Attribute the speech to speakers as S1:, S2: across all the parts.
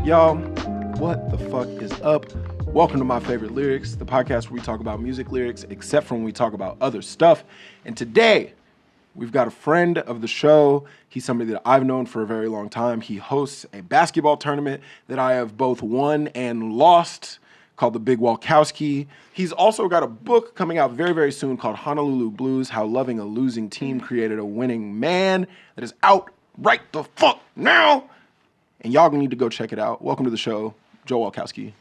S1: Y'all, what the fuck is up? Welcome to My Favorite Lyrics, the podcast where we talk about music lyrics, except for when we talk about other stuff. And today, we've got a friend of the show. He's somebody that I've known for a very long time. He hosts a basketball tournament that I have both won and lost called the Big Walkowski. He's also got a book coming out very, very soon called Honolulu Blues, How Loving a Losing Team Created a Winning Man, that is out right the fuck now. And y'all need to go check it out. Welcome to the show, Joel Walkowski.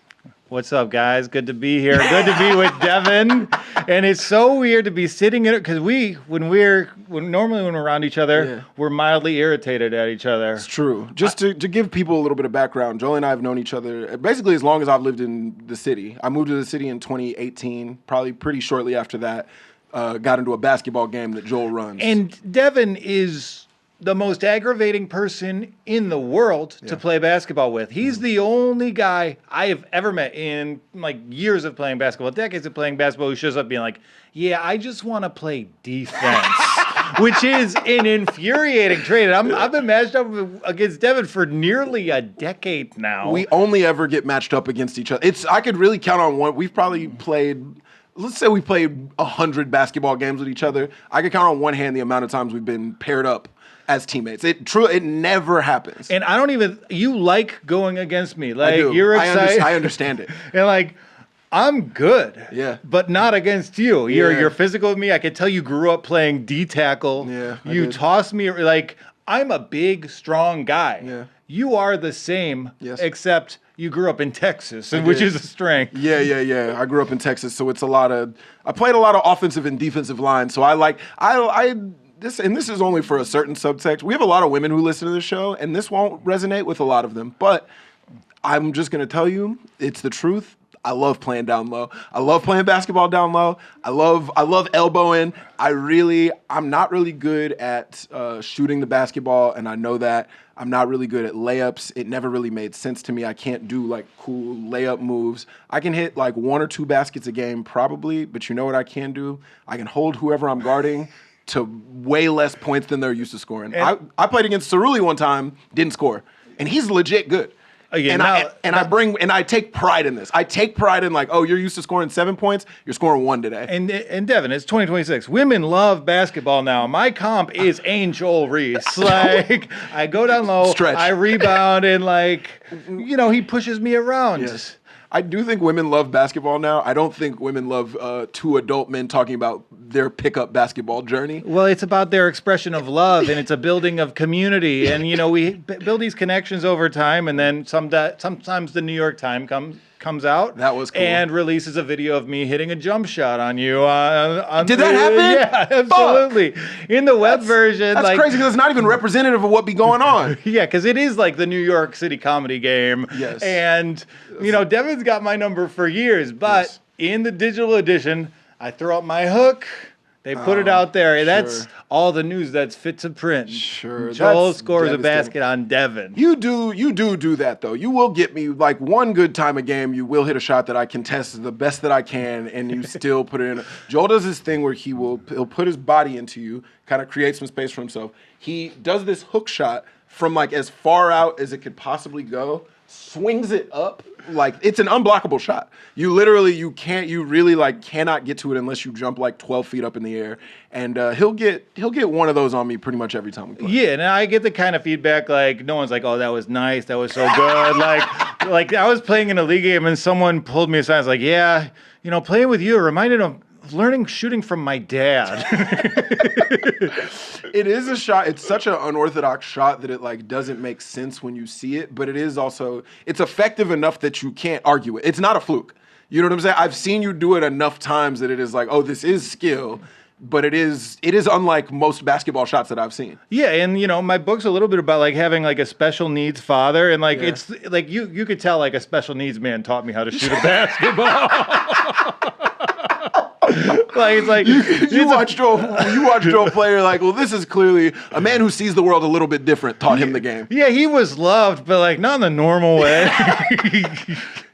S2: What's up, guys? Good to be here. Good to be with Devon. And it's so weird to be sitting in it because normally when we're around each other, we're mildly irritated at each other.
S1: It's true. Just to give people a little bit of background, Joel and I have known each other basically as long as I've lived in the city. I moved to the city in 2018, probably pretty shortly after that. Got into a basketball game that Joel runs.
S2: And Devon is the most aggravating person in the world to play basketball with. He's the only guy I have ever met in like years of playing basketball, decades of playing basketball, who shows up being like, yeah, I just want to play defense, which is an infuriating trait. And I've been matched up against Devon for nearly a decade now.
S1: We only ever get matched up against each other. I could really count on one. We've probably played, let's say we played 100 basketball games with each other. I could count on one hand the amount of times we've been paired up as teammates. It never happens.
S2: And I don't even, you like going against me. Like,
S1: I do.
S2: You're excited.
S1: I understand it.
S2: And like, I'm good.
S1: Yeah.
S2: But not against you. You're physical with me. I can tell you grew up playing D-tackle.
S1: Yeah.
S2: You toss me, like, I'm a big, strong guy.
S1: Yeah.
S2: You are the same, except you grew up in Texas, which is a strength.
S1: Yeah. I grew up in Texas, so it's I played a lot of offensive and defensive line, so this is only for a certain subtext. We have a lot of women who listen to this show, and this won't resonate with a lot of them. But I'm just going to tell you, it's the truth. I love playing down low. I love playing basketball down low. I love elbowing. I'm not really good at shooting the basketball, and I know that. I'm not really good at layups. It never really made sense to me. I can't do like cool layup moves. I can hit like 1 or 2 baskets a game probably, but you know what I can do? I can hold whoever I'm guarding to way less points than they're used to scoring. I played against Cerulli one time, didn't score, and he's legit good. I take pride in this. I take pride in like, oh, you're used to scoring 7 points, you're scoring 1 today.
S2: And Devon, it's 2026. Women love basketball now. My comp is Angel Reese. Like, I go down low,
S1: stretch.
S2: I rebound, and like, he pushes me around.
S1: Yes. I do think women love basketball now. I don't think women love 2 adult men talking about their pickup basketball journey.
S2: Well, it's about their expression of love, and it's a building of community. And, we build these connections over time, and then sometimes the New York Times comes out.
S1: That was cool.
S2: And releases a video of me hitting a jump shot on you.
S1: Did that happen?
S2: Yeah, absolutely. Fuck. In the web version.
S1: That's crazy because it's not even representative of what be going on.
S2: Yeah, because it is like the New York City comedy game.
S1: Yes.
S2: And, Devon's got my number for years, but in the digital edition, I throw out my hook. They put it out there. Sure. That's all the news that's fit to print.
S1: Sure.
S2: Joel scores a basket on Devon.
S1: You do that, though. You will get me, like, one good time a game, you will hit a shot that I contest the best that I can, and you still put it in. Joel does this thing where he'll put his body into you, kind of create some space for himself. He does this hook shot from, like, as far out as it could possibly go, swings it up. Like, it's an unblockable shot. You really cannot get to it unless you jump like 12 feet up in the air. And he'll get one of those on me pretty much every time we play.
S2: Yeah, and I get the kind of feedback like no one's like, oh, that was nice, that was so good. like I was playing in a league game and someone pulled me aside and was like, yeah, playing with you reminded of learning shooting from my dad.
S1: It is a shot. It's such an unorthodox shot that it like doesn't make sense when you see it, but it is also, it's effective enough that you can't argue it. It's not a fluke. You know what I'm saying? I've seen you do it enough times that it is like, oh, this is skill, but it is unlike most basketball shots that I've seen.
S2: Yeah, and my book's a little bit about like having like a special needs father, and like it's like you could tell like a special needs man taught me how to shoot a basketball. Like it's like
S1: you watch Joel play. You're like, well, this is clearly a man who sees the world a little bit different. Taught him the game.
S2: Yeah, he was loved, but like not in the normal way.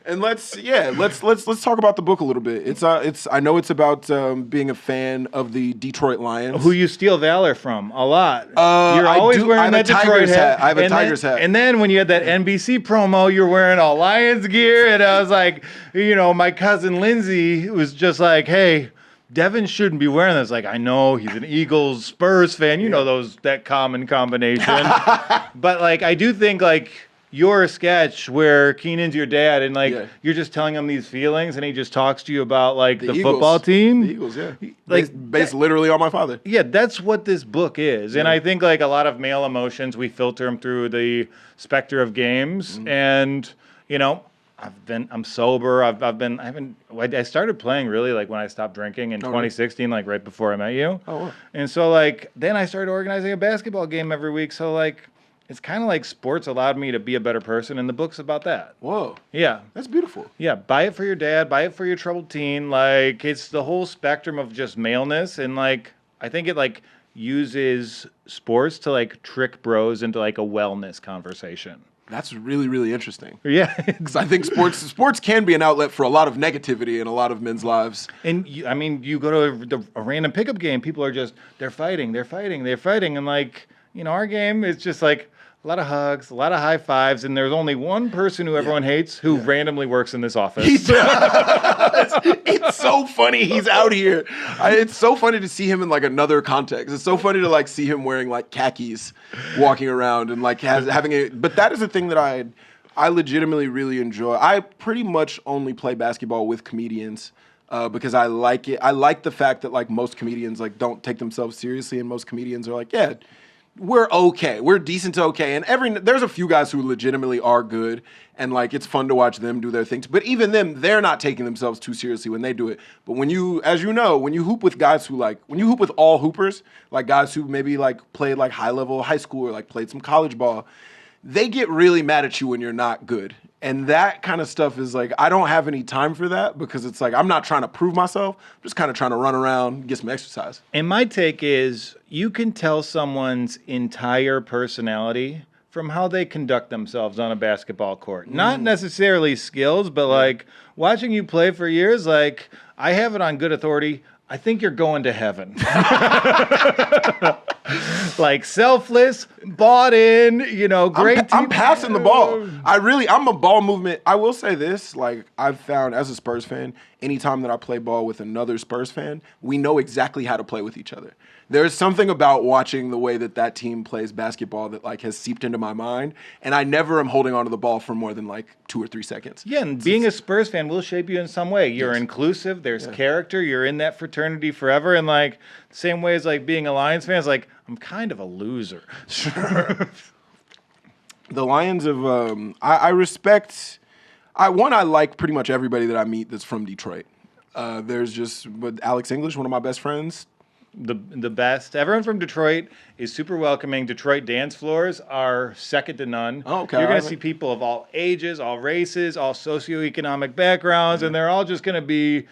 S1: And let's talk about the book a little bit. I know it's about being a fan of the Detroit Lions,
S2: who you steal valor from a lot. You're
S1: I
S2: always
S1: do- I
S2: wearing
S1: have
S2: that
S1: a
S2: Detroit
S1: Tigers
S2: hat.
S1: hat. I have a
S2: And
S1: Tigers
S2: then,
S1: hat.
S2: And then when you had that NBC promo, you're wearing all Lions gear, and I was like, my cousin Lindsay was just like, hey. Devon shouldn't be wearing this. Like, I know he's an Eagles Spurs fan. You know that common combination. But like, I do think like your sketch where Keenan's your dad and like you're just telling him these feelings and he just talks to you about like the
S1: Eagles.
S2: football team.
S1: The Eagles, yeah.
S2: Like
S1: based literally on my father.
S2: Yeah, that's what this book is. And I think like a lot of male emotions, we filter them through the specter of games. And, I'm sober. I started playing really like when I stopped drinking in 2016, like right before I met you.
S1: Oh, wow.
S2: And so like, then I started organizing a basketball game every week. So like, it's kind of like sports allowed me to be a better person. And the book's about that.
S1: Whoa.
S2: Yeah.
S1: That's beautiful.
S2: Yeah. Buy it for your dad, buy it for your troubled teen. Like it's the whole spectrum of just maleness. And like, I think it like uses sports to like trick bros into like a wellness conversation.
S1: That's really, really interesting.
S2: Yeah.
S1: Because I think sports can be an outlet for a lot of negativity in a lot of men's lives.
S2: And you go to a random pickup game, people are just, they're fighting. And like, our game is just like a lot of hugs, a lot of high fives. And there's only one person who everyone hates who randomly works in this office.
S1: It's so funny. He's out here. It's so funny to see him in like another context. It's so funny to like see him wearing like khakis, walking around and like having a. But that is a thing that I legitimately really enjoy. I pretty much only play basketball with comedians. Because I like it. I like the fact that like most comedians like don't take themselves seriously, and most comedians are like, yeah, we're okay. We're decent to okay. And there's a few guys who legitimately are good, and like it's fun to watch them do their things. But even them, they're not taking themselves too seriously when they do it. But when you hoop with guys who when you hoop with all hoopers, like guys who maybe like played like high level high school or like played some college ball, they get really mad at you when you're not good. And that kind of stuff is like, I don't have any time for that because it's like, I'm not trying to prove myself. I'm just kind of trying to run around, get some exercise.
S2: And my take is you can tell someone's entire personality from how they conduct themselves on a basketball court. Not necessarily skills, but like watching you play for years, like I have it on good authority. I think you're going to heaven. Like selfless, bought in, great.
S1: I'm passing the ball. I'm a ball movement. I will say this, like I've found as a Spurs fan, anytime that I play ball with another Spurs fan, we know exactly how to play with each other. There's something about watching the way that team plays basketball that like has seeped into my mind, and I never am holding onto the ball for more than like 2 or 3 seconds.
S2: Yeah, and being a Spurs fan will shape you in some way. You're inclusive, there's character, you're in that fraternity forever, and like same way as like being a Lions fan is like I'm kind of a loser.
S1: Sure. The Lions of I respect. I like pretty much everybody that I meet that's from Detroit. There's just with Alex English, one of my best friends.
S2: The best. Everyone from Detroit is super welcoming. Detroit dance floors are second to none.
S1: Oh, okay.
S2: You're going to see people of all ages, all races, all socioeconomic backgrounds, and they're all just going to be,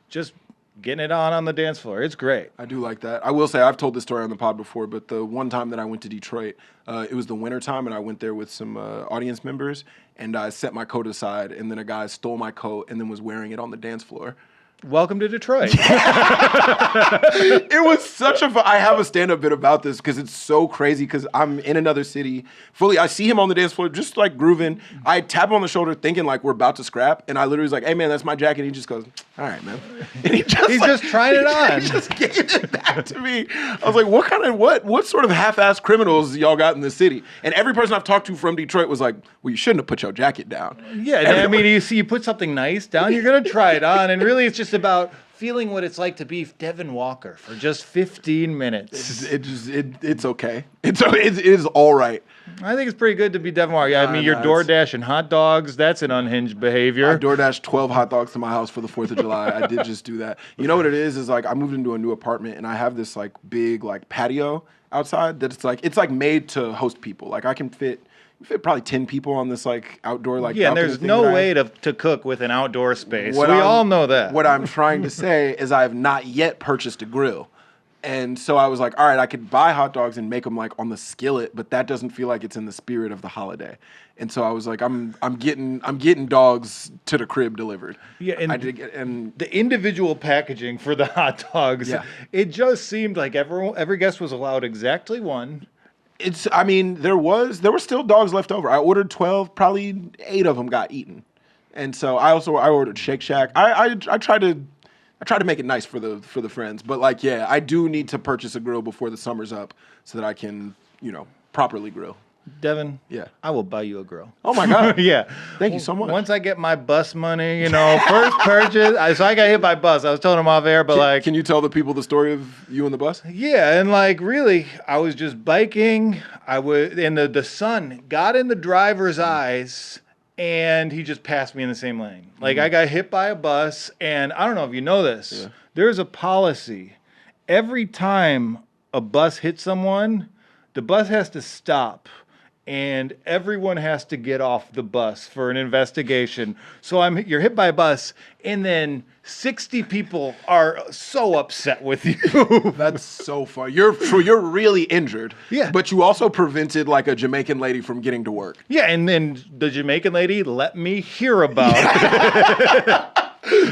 S2: just getting it on the dance floor. It's great.
S1: I do like that. I will say, I've told this story on the pod before, but the one time that I went to Detroit, it was the winter time, and I went there with some audience members, and I set my coat aside, and then a guy stole my coat and then was wearing it on the dance floor.
S2: Welcome to Detroit.
S1: It was such I have a stand-up bit about this because it's so crazy because I'm in another city. I see him on the dance floor just like grooving. I tap him on the shoulder thinking like we're about to scrap. And I literally was like, hey, man, that's my jacket. And he just goes, all right, man. And he's
S2: just trying it on.
S1: He just gave it back to me. I was like, what sort of half-assed criminals y'all got in the city? And every person I've talked to from Detroit was like, well, you shouldn't have put your jacket down.
S2: Yeah, you put something nice down, you're going to try it on. And really it's just about feeling what it's like to be Devon Walker for just 15 minutes.
S1: It's okay. It is all right.
S2: I think it's pretty good to be Devon Walker. Yeah, you're DoorDash and hot dogs. That's an unhinged behavior.
S1: I DoorDashed 12 hot dogs to my house for the 4th of July. I did just do that. You know what it is like I moved into a new apartment and I have this like big like patio outside that it's like made to host people. Like I can fit probably 10 people on this like outdoor like
S2: and there's no way to cook with an outdoor space. We all know that.
S1: What I'm trying to say is I have not yet purchased a grill. And so I was like, all right, I could buy hot dogs and make them like on the skillet, but that doesn't feel like it's in the spirit of the holiday. And so I was like, I'm getting dogs to the crib delivered.
S2: Yeah, and
S1: I did get, and
S2: the individual packaging for the hot dogs, it just seemed like every guest was allowed exactly one.
S1: I mean, there were still dogs left over. I ordered 12, probably 8 of them got eaten. And so I ordered Shake Shack. I tried to make it nice for the friends, but like, yeah, I do need to purchase a grill before the summer's up so that I can, properly grill.
S2: Devon,
S1: Yeah,
S2: I will buy you a grill.
S1: Oh my God.
S2: Yeah.
S1: Thank you so much.
S2: Once I get my bus money, first purchase. So I got hit by bus. I was telling him off air, but
S1: can you tell the people the story of you and the bus?
S2: Yeah, and really, I was just biking. And the sun got in the driver's eyes, and he just passed me in the same lane. Like, I got hit by a bus, and I don't know if you know this. Yeah. There's a policy. Every time a bus hits someone, the bus has to stop, and everyone has to get off the bus for an investigation. So you're hit by a bus, and then 60 people are so upset with you.
S1: That's so fun. You're really injured.
S2: Yeah.
S1: But you also prevented like a Jamaican lady from getting to work.
S2: Yeah, and then the Jamaican lady let me hear about it.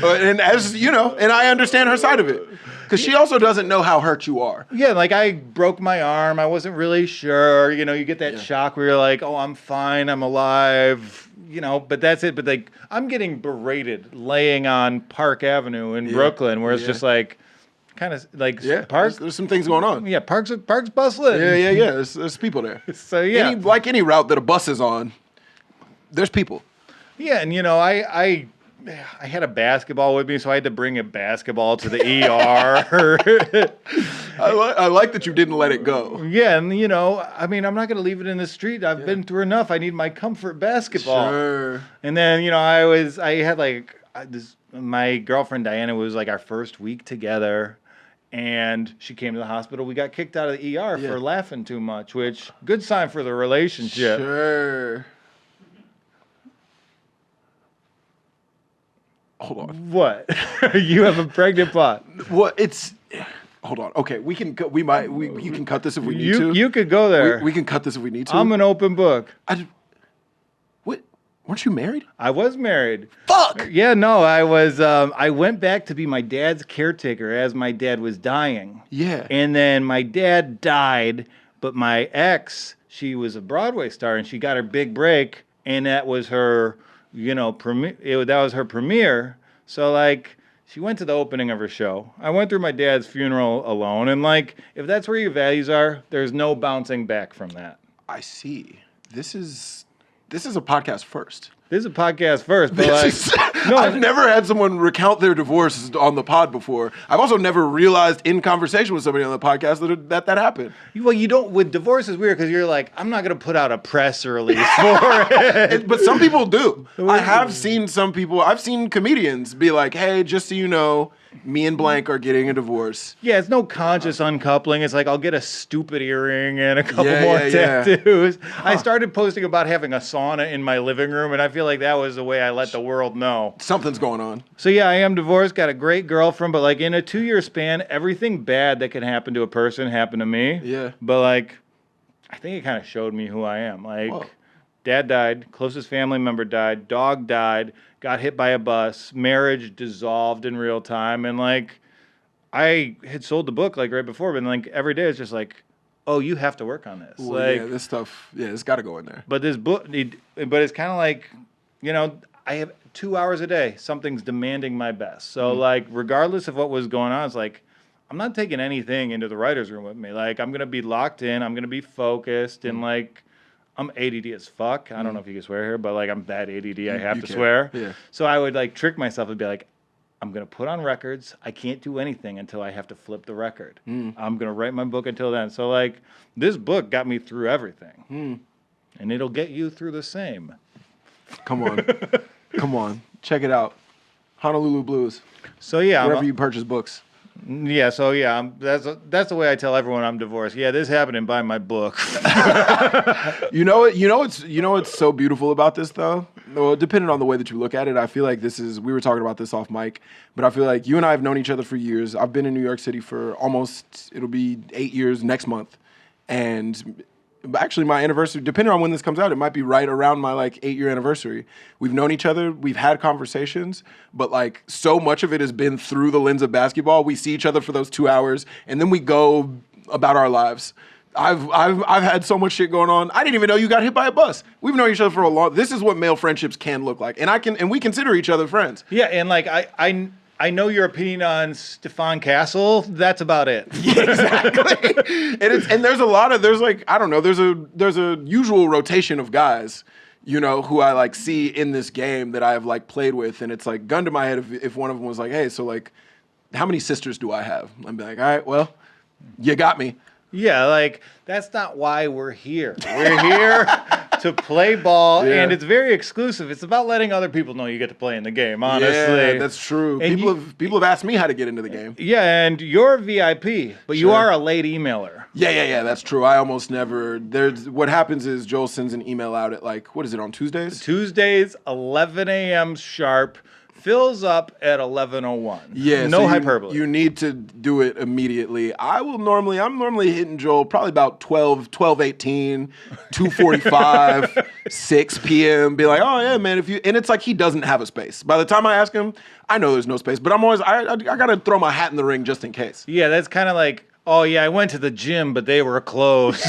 S1: And as you know, and I understand her side of it. Because she also doesn't know how hurt you are.
S2: Yeah, like I broke my arm. I wasn't really sure. You get that shock where you're like, oh, I'm fine. I'm alive. But that's it. But like, I'm getting berated laying on Park Avenue in Brooklyn where it's just like, kind of like Park.
S1: There's some things going on.
S2: Yeah, Park's bustling.
S1: Yeah. There's people there.
S2: So yeah.
S1: Any route that a bus is on, there's people.
S2: Yeah, and I had a basketball with me, so I had to bring a basketball to the ER.
S1: I like that you didn't let it go.
S2: Yeah, and I'm not going to leave it in the street. I've been through enough. I need my comfort basketball. Sure. And then, I had my girlfriend Diana was like our first week together, and she came to the hospital. We got kicked out of the ER for laughing too much, which good sign for the relationship.
S1: Sure. Hold on.
S2: What? You have a pregnant pot.
S1: Well, hold on. Okay, you can cut this if we need to.
S2: You could go there.
S1: We can cut this if we need to.
S2: I'm an open book.
S1: What? Weren't you married?
S2: I was married.
S1: Fuck!
S2: Yeah, no, I was, I went back to be my dad's caretaker as my dad was dying.
S1: Yeah.
S2: And then my dad died, but my ex, she was a Broadway star, and she got her big break, and that was her... that was her premiere. So, she went to the opening of her show. I went through my dad's funeral alone. And, if that's where your values are, there's no bouncing back from that.
S1: I see. This is a podcast first.
S2: This is a podcast first, but
S1: I've never had someone recount their divorce on the pod before. I've also never realized in conversation with somebody on the podcast that happened.
S2: Well, you don't. With divorce is weird because you're like, I'm not going to put out a press release for it.
S1: But some people do. I have seen some people. I've seen comedians be like, "Hey, just so you know, me and blank are getting a divorce."
S2: Yeah, it's no conscious uncoupling. It's like I'll get a stupid earring and a couple more tattoos. Huh. I started posting about having a sauna in my living room, and I feel like that was the way I let the world know.
S1: Something's going on.
S2: So yeah, I am divorced, got a great girlfriend, but in a 2-year span, everything bad that can happen to a person happened to me.
S1: Yeah.
S2: But I think it kind of showed me who I am.
S1: Whoa.
S2: Dad died, closest family member died, dog died, got hit by a bus, marriage dissolved in real time, and I had sold the book right before, but every day it's just oh, you have to work on this.
S1: Well, this stuff, it's got to go in there.
S2: But this book, but it's kind of I have 2 hours a day. Something's demanding my best. So regardless of what was going on, it's I'm not taking anything into the writer's room with me. I'm going to be locked in. I'm going to be focused, and I'm ADD as fuck. I don't know if you can swear here, but I'm that ADD. I have to swear.
S1: Yeah.
S2: So I would trick myself and be I'm going to put on records. I can't do anything until I have to flip the record. I'm going to write my book until then. So this book got me through everything. And it'll get you through the same.
S1: Come on. Come on. Check it out. Honolulu Blues.
S2: So yeah.
S1: Wherever you purchase books.
S2: Yeah, so yeah, that's the way I tell everyone I'm divorced. Yeah, this happened and buy my book.
S1: You know what's so beautiful about this though? well, depending on the way that you look at it, I feel like we were talking about this off mic, but I feel like you and I have known each other for years. I've been in New York City for it'll be 8 years next month. And actually my anniversary, depending on when this comes out, it might be right around my like 8-year anniversary. We've known each other, we've had conversations, but like so much of it has been through the lens of basketball. We see each other for those 2 hours and then we go about our lives. I've had so much shit going on. I didn't even know you got hit by a bus. We've known each other for a long. This is what male friendships can look like, and we consider each other friends.
S2: Yeah, and like I know your opinion on Stefan Castle. That's about it.
S1: Yeah, exactly. and there's a usual rotation of guys, who I like see in this game that I have like played with, and it's like gun to my head if one of them was like, hey, so like, how many sisters do I have? I'd be like, all right, well, you got me.
S2: Yeah, like, that's not why we're here. We're here to play ball, and it's very exclusive. It's about letting other people know you get to play in the game, honestly.
S1: Yeah, that's true. And people have asked me how to get into the game.
S2: Yeah, and you're VIP, but you are a late emailer.
S1: Yeah, that's true. I almost never. What happens is Joel sends an email out at like, what is it, on Tuesdays?
S2: Tuesdays, 11 a.m. sharp. Fills up at 11:01.
S1: Yeah,
S2: no
S1: so
S2: hyperbole.
S1: You need to do it immediately. I'm normally hitting Joel probably about 12:18, 2:45, 6 p.m. Be like, oh yeah, man, and it's like he doesn't have a space. By the time I ask him, I know there's no space, but I'm always I gotta throw my hat in the ring just in case.
S2: Yeah, that's kind of like, oh yeah, I went to the gym, but they were closed.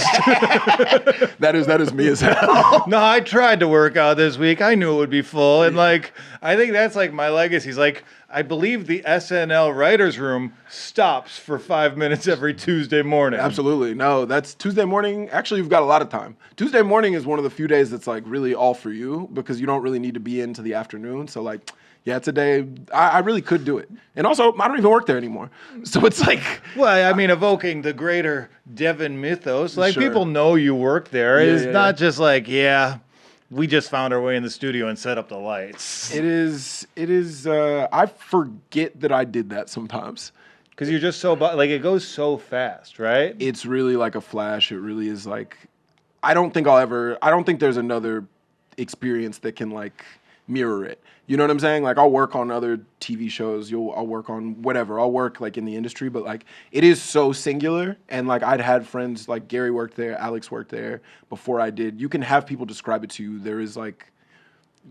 S1: That is me as hell.
S2: No, I tried to work out this week. I knew it would be full. And like, I think that's like my legacy. He's like, I believe the SNL writer's room stops for 5 minutes every Tuesday morning.
S1: Absolutely. No, that's Tuesday morning. Actually, you've got a lot of time. Tuesday morning is one of the few days that's like really all for you because you don't really need to be into the afternoon. So like, yeah, it's a day I really could do it. And also, I don't even work there anymore. So it's like...
S2: Well, I mean, evoking the greater Devon mythos, like people know you work there. It's not just like, we just found our way in the studio and set up the lights.
S1: It is, I forget that I did that sometimes.
S2: Because you're just so, like, it goes so fast, right?
S1: It's really like a flash. It really is like, I don't think there's another experience that can like mirror it. You know what I'm saying? Like, I'll work on other TV shows. I'll work on whatever. I'll work like in the industry, but like it is so singular. And like I'd had friends like Gary worked there, Alex worked there before I did. You can have people describe it to you. There is like,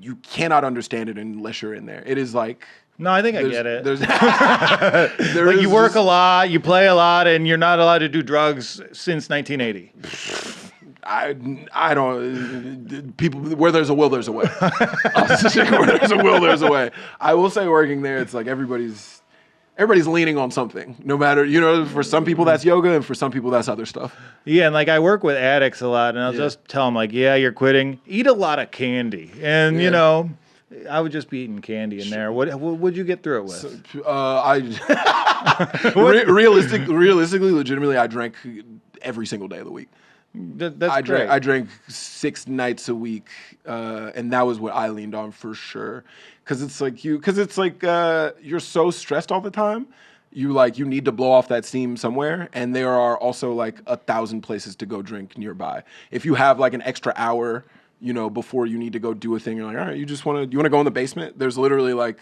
S1: you cannot understand it unless you're in there. It is like.
S2: No, I think I get it.
S1: Like
S2: you work a lot, you play a lot, and you're not allowed to do drugs since 1980.
S1: I don't. People, where there's a will, there's a way. Where there's a will, there's a way. I will say, working there, it's like everybody's leaning on something. No matter, for some people that's yoga, and for some people that's other stuff. Yeah,
S2: and like I work with addicts a lot, and I'll just tell them like, yeah, you're quitting. Eat a lot of candy, and I would just be eating candy in there. What would you get through it with?
S1: Realistically, legitimately, I drank every single day of the week.
S2: That's great.
S1: I drank 6 nights a week, and that was what I leaned on for sure. Because it's like you're so stressed all the time. You need to blow off that steam somewhere, and there are also like 1,000 places to go drink nearby. If you have like an extra hour, before you need to go do a thing, you're like, all right, you want to go in the basement? There's literally like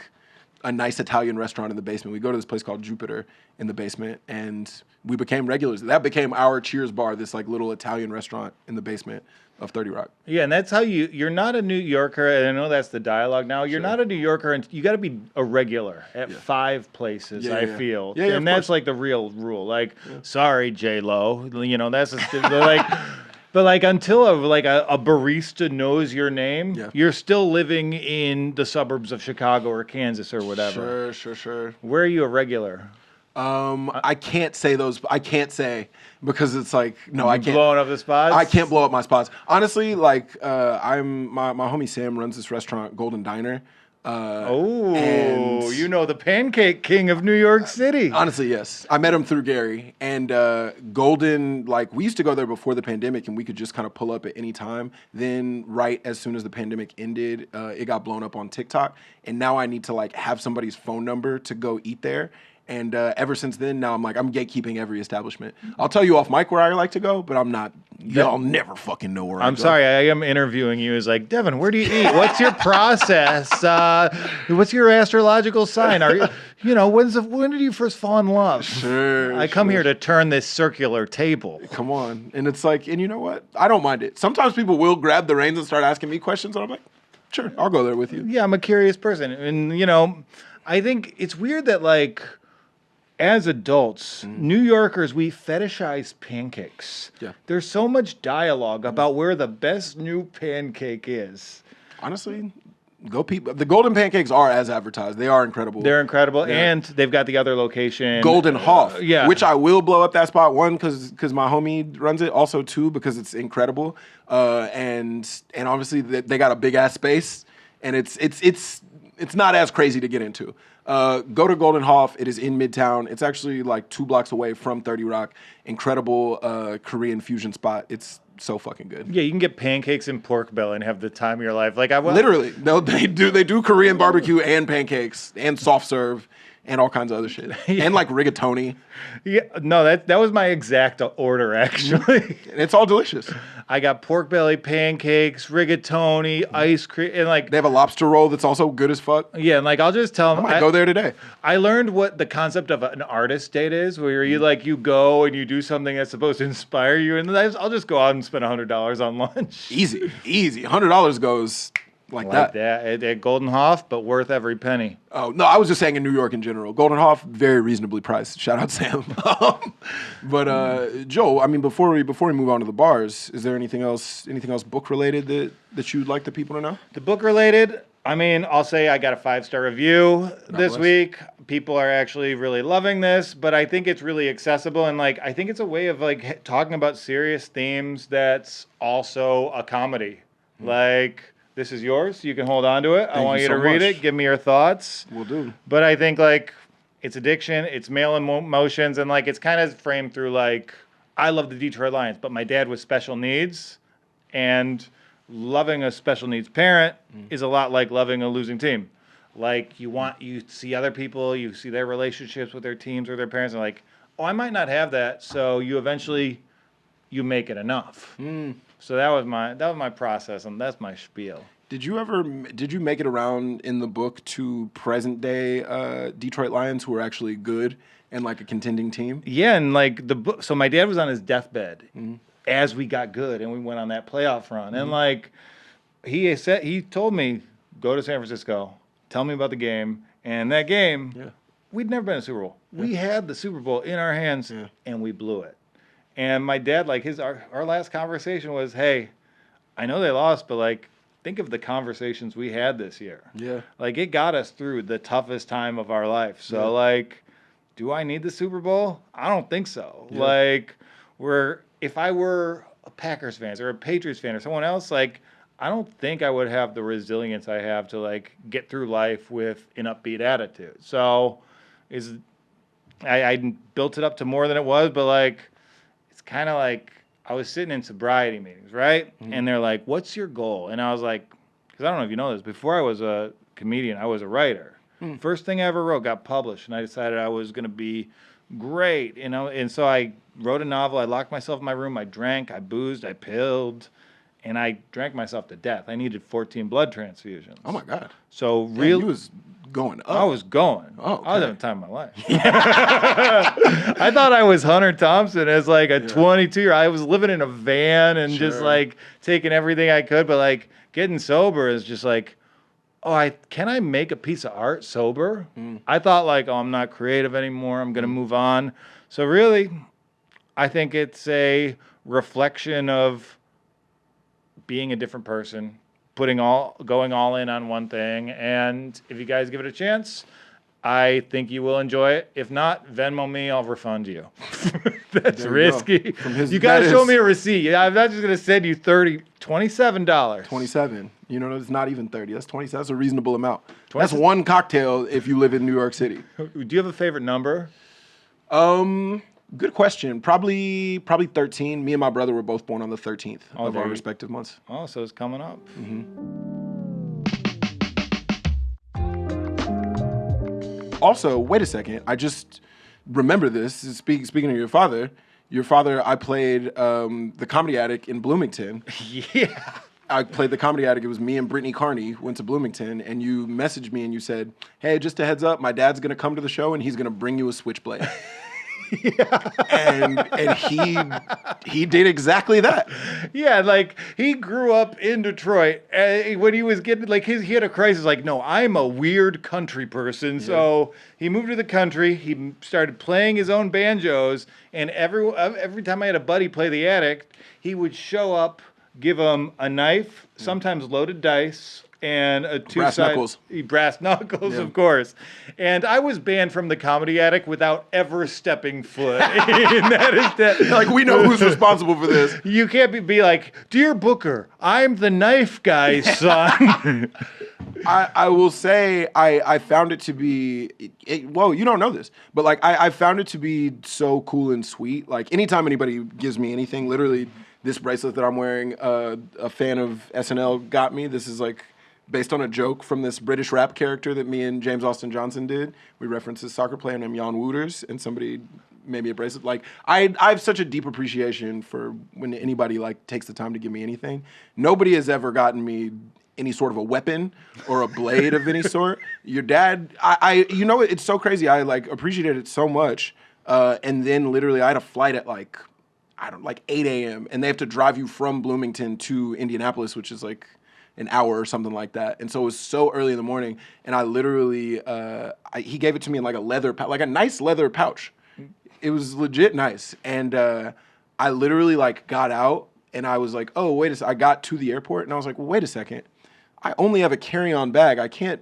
S1: a nice Italian restaurant in the basement. We go to this place called Jupiter in the basement, and we became regulars. That became our Cheers bar, this like little Italian restaurant in the basement of 30 Rock.
S2: Yeah, and that's how you're not a New Yorker, and I know that's the dialogue now. You're not a New Yorker, and you got to be a regular at 5 places, I feel.
S1: Yeah,
S2: and that's like the real rule. Like, sorry, J-Lo, that's like... But like until a barista knows your name, you're still living in the suburbs of Chicago or Kansas or whatever.
S1: Sure.
S2: Where are you a regular?
S1: I can't say because it's like I can't.
S2: Blowing up the spots?
S1: I can't blow up my spots. Honestly, like my homie Sam runs this restaurant, Golden Diner.
S2: The pancake king of New York City.
S1: Honestly, yes. I met him through Gary. And Golden, like, we used to go there before the pandemic, and we could just kind of pull up at any time. Then right as soon as the pandemic ended, it got blown up on TikTok. And now I need to, like, have somebody's phone number to go eat there. And ever since then, now I'm like, I'm gatekeeping every establishment. I'll tell you off mic where I like to go, but I'm not. Y'all never fucking know where I go.
S2: I'm sorry, I am interviewing you as like, Devon, where do you eat? What's your process? What's your astrological sign? Are you, when did you first fall in love?
S1: Sure.
S2: I come here to turn this circular table.
S1: Come on. And it's like, and you know what? I don't mind it. Sometimes people will grab the reins and start asking me questions, and I'm like, sure, I'll go there with you.
S2: Yeah, I'm a curious person. And, I think it's weird that, like, as adults, New Yorkers, we fetishize pancakes.
S1: Yeah.
S2: There's so much dialogue about where the best new pancake is.
S1: Honestly, go peep. The golden pancakes are as advertised. They are incredible.
S2: They're incredible, and they've got the other location.
S1: Golden Hoff,
S2: yeah.
S1: which I will blow up that spot, one, because my homie runs it, also two, because it's incredible. And obviously they got a big-ass space, and it's not as crazy to get into. Go to Golden Hoff. It is in Midtown. It's actually like 2 blocks away from 30 Rock. Incredible Korean fusion spot. It's so fucking good.
S2: Yeah, you can get pancakes and pork belly and have the time of your life. Like
S1: Literally, they do Korean barbecue and pancakes and soft serve and all kinds of other shit and like rigatoni.
S2: Yeah, no, that was my exact order actually.
S1: And it's all delicious.
S2: I got pork belly, pancakes, rigatoni, ice cream, and like
S1: They have a lobster roll that's also good as fuck.
S2: yeah, and like I'll just tell them
S1: I might go there today.
S2: I learned what the concept of an artist date is, where you go and you do something that's supposed to inspire you, and I'll just go out and spend $100 on lunch.
S1: Easy. $100 goes like that.
S2: At Golden Hoff, but worth every penny.
S1: Oh, no, I was just saying in New York in general. Golden Hoff, very reasonably priced. Shout out Sam. But Joel, I mean, before we move on to the bars, is there anything else book related that you'd like the people to know?
S2: The book related, I mean, I'll say I got a 5-star review this week. People are actually really loving this, but I think it's really accessible, and like I think it's a way of like talking about serious themes that's also a comedy. Like, this is yours. You can hold on to it. I want you to read it. Give me your thoughts.
S1: Will do.
S2: But I think like it's addiction, it's male emotions, and like it's kind of framed through like I love the Detroit Lions, but my dad was special needs, and loving a special needs parent is a lot like loving a losing team. Like you see other people, you see their relationships with their teams or their parents, and like, oh, I might not have that, so you eventually make it enough. So that was my process, and that's my spiel.
S1: Did you make it around in the book to present day Detroit Lions who are actually good and like a contending team?
S2: Yeah, and like the book. So my dad was on his deathbed as we got good, and we went on that playoff run. And like he told me, go to San Francisco, tell me about the game. And that game, we'd never been to Super Bowl. Yeah. We had the Super Bowl in our hands, and we blew it. And my dad, like our last conversation was, hey, I know they lost, but like, think of the conversations we had this year.
S1: Yeah.
S2: Like, it got us through the toughest time of our life. So, like, do I need the Super Bowl? I don't think so. Yeah. Like, if I were a Packers fan or a Patriots fan or someone else, like, I don't think I would have the resilience I have to, like, get through life with an upbeat attitude. So, I built it up to more than it was, but, like, it's kind of like I was sitting in sobriety meetings, right? Mm-hmm. And they're like, what's your goal? And I was like, because I don't know if you know this, before I was a comedian, I was a writer. First thing I ever wrote got published, and I decided I was going to be great, you know? And so I wrote a novel. I locked myself in my room. I drank, I boozed, I pilled, and I drank myself to death. I needed 14 blood transfusions.
S1: Oh, my God.
S2: So real.
S1: You was going up.
S2: I was going.
S1: Oh, okay.
S2: I was having the time of my life. I thought I was Hunter Thompson as like a 22-year-old. I was living in a van and just like taking everything I could, but like getting sober is just like, can I make a piece of art sober? I thought like, I'm not creative anymore. I'm going to move on. So really, I think it's a reflection of being a different person, going all in on one thing. And if you guys give it a chance, I think you will enjoy it. If not, Venmo me, I'll refund you. That's risky. You got to show me a receipt. I'm not just going to send you $27.
S1: $27. You know, it's not even 30. That's 20. That's a reasonable amount. That's one cocktail if you live in New York City.
S2: Do you have a favorite number?
S1: Good question. Probably 13. Me and my brother were both born on the 13th of our respective months.
S2: Oh, so it's coming up.
S1: also, wait a second. I just remember this. Speaking of your father, I played the Comedy Attic in Bloomington.
S2: Yeah.
S1: I played the Comedy Attic. It was me and Brittany Carney went to Bloomington, and you messaged me and you said, "Hey, just a heads up, my dad's gonna come to the show and he's gonna bring you a switchblade." Yeah. And he did exactly that.
S2: Yeah, like he grew up in Detroit. When he was getting he had a crisis. Like, no, I'm a weird country person. Yeah. So he moved to the country. He started playing his own banjos, and every time I had a buddy play the Attic, he would show up, give him a knife, sometimes loaded dice, and a brass knuckles, of course. And I was banned from the Comedy Attic without ever stepping foot.
S1: Like, we know who's responsible for this.
S2: You can't be like, "Dear Booker, I'm the knife guy's son."
S1: I will say I found it to be, well, you don't know this, but like I found it to be so cool and sweet. Like, anytime anybody gives me anything, literally this bracelet that I'm wearing, a fan of SNL got me. This is like based on a joke from this British rap character that me and James Austin Johnson did. We referenced this soccer player named Jan Wouters, and somebody made me a bracelet. Like, I have such a deep appreciation for when anybody like takes the time to give me anything. Nobody has ever gotten me any sort of a weapon or a blade of any sort. Your dad, you know, it's so crazy. I like appreciated it so much. And then literally I had a flight at like 8 a.m. and they have to drive you from Bloomington to Indianapolis, which is like an hour or something like that. And so it was so early in the morning, and I literally, he gave it to me in like a leather pouch, like a nice leather pouch. It was legit nice. And I literally like got out, and I was like, oh, wait a second. I got to the airport, and I was like, well, wait a second. I only have a carry-on bag. I can't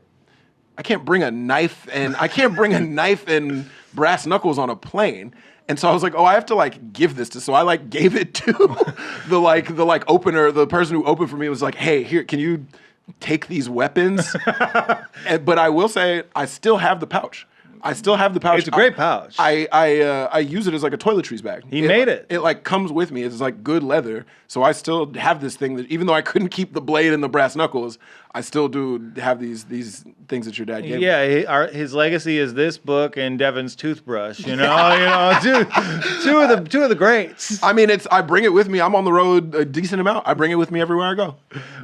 S1: bring a knife and brass knuckles on a plane. And so I was like, oh, I have to like give this to. So I like gave it to the opener. The person who opened for me was like, hey, here, can you take these weapons? But I will say, I still have the pouch. It's a
S2: great pouch.
S1: I use it as like a toiletries bag.
S2: He made it.
S1: It like comes with me. It's like good leather. So I still have this thing that, even though I couldn't keep the blade and the brass knuckles, I still do have these things that your dad gave me.
S2: Yeah, his legacy is this book and Devon's toothbrush. Two of the greats.
S1: I mean, I bring it with me. I'm on the road a decent amount. I bring it with me everywhere I go.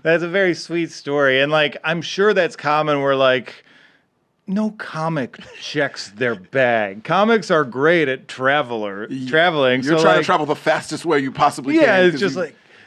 S2: That's a very sweet story, and like I'm sure that's common. Where like, no comic checks their bag. Comics are great at traveling.
S1: You're trying to travel the fastest way you possibly can.
S2: Yeah, it's just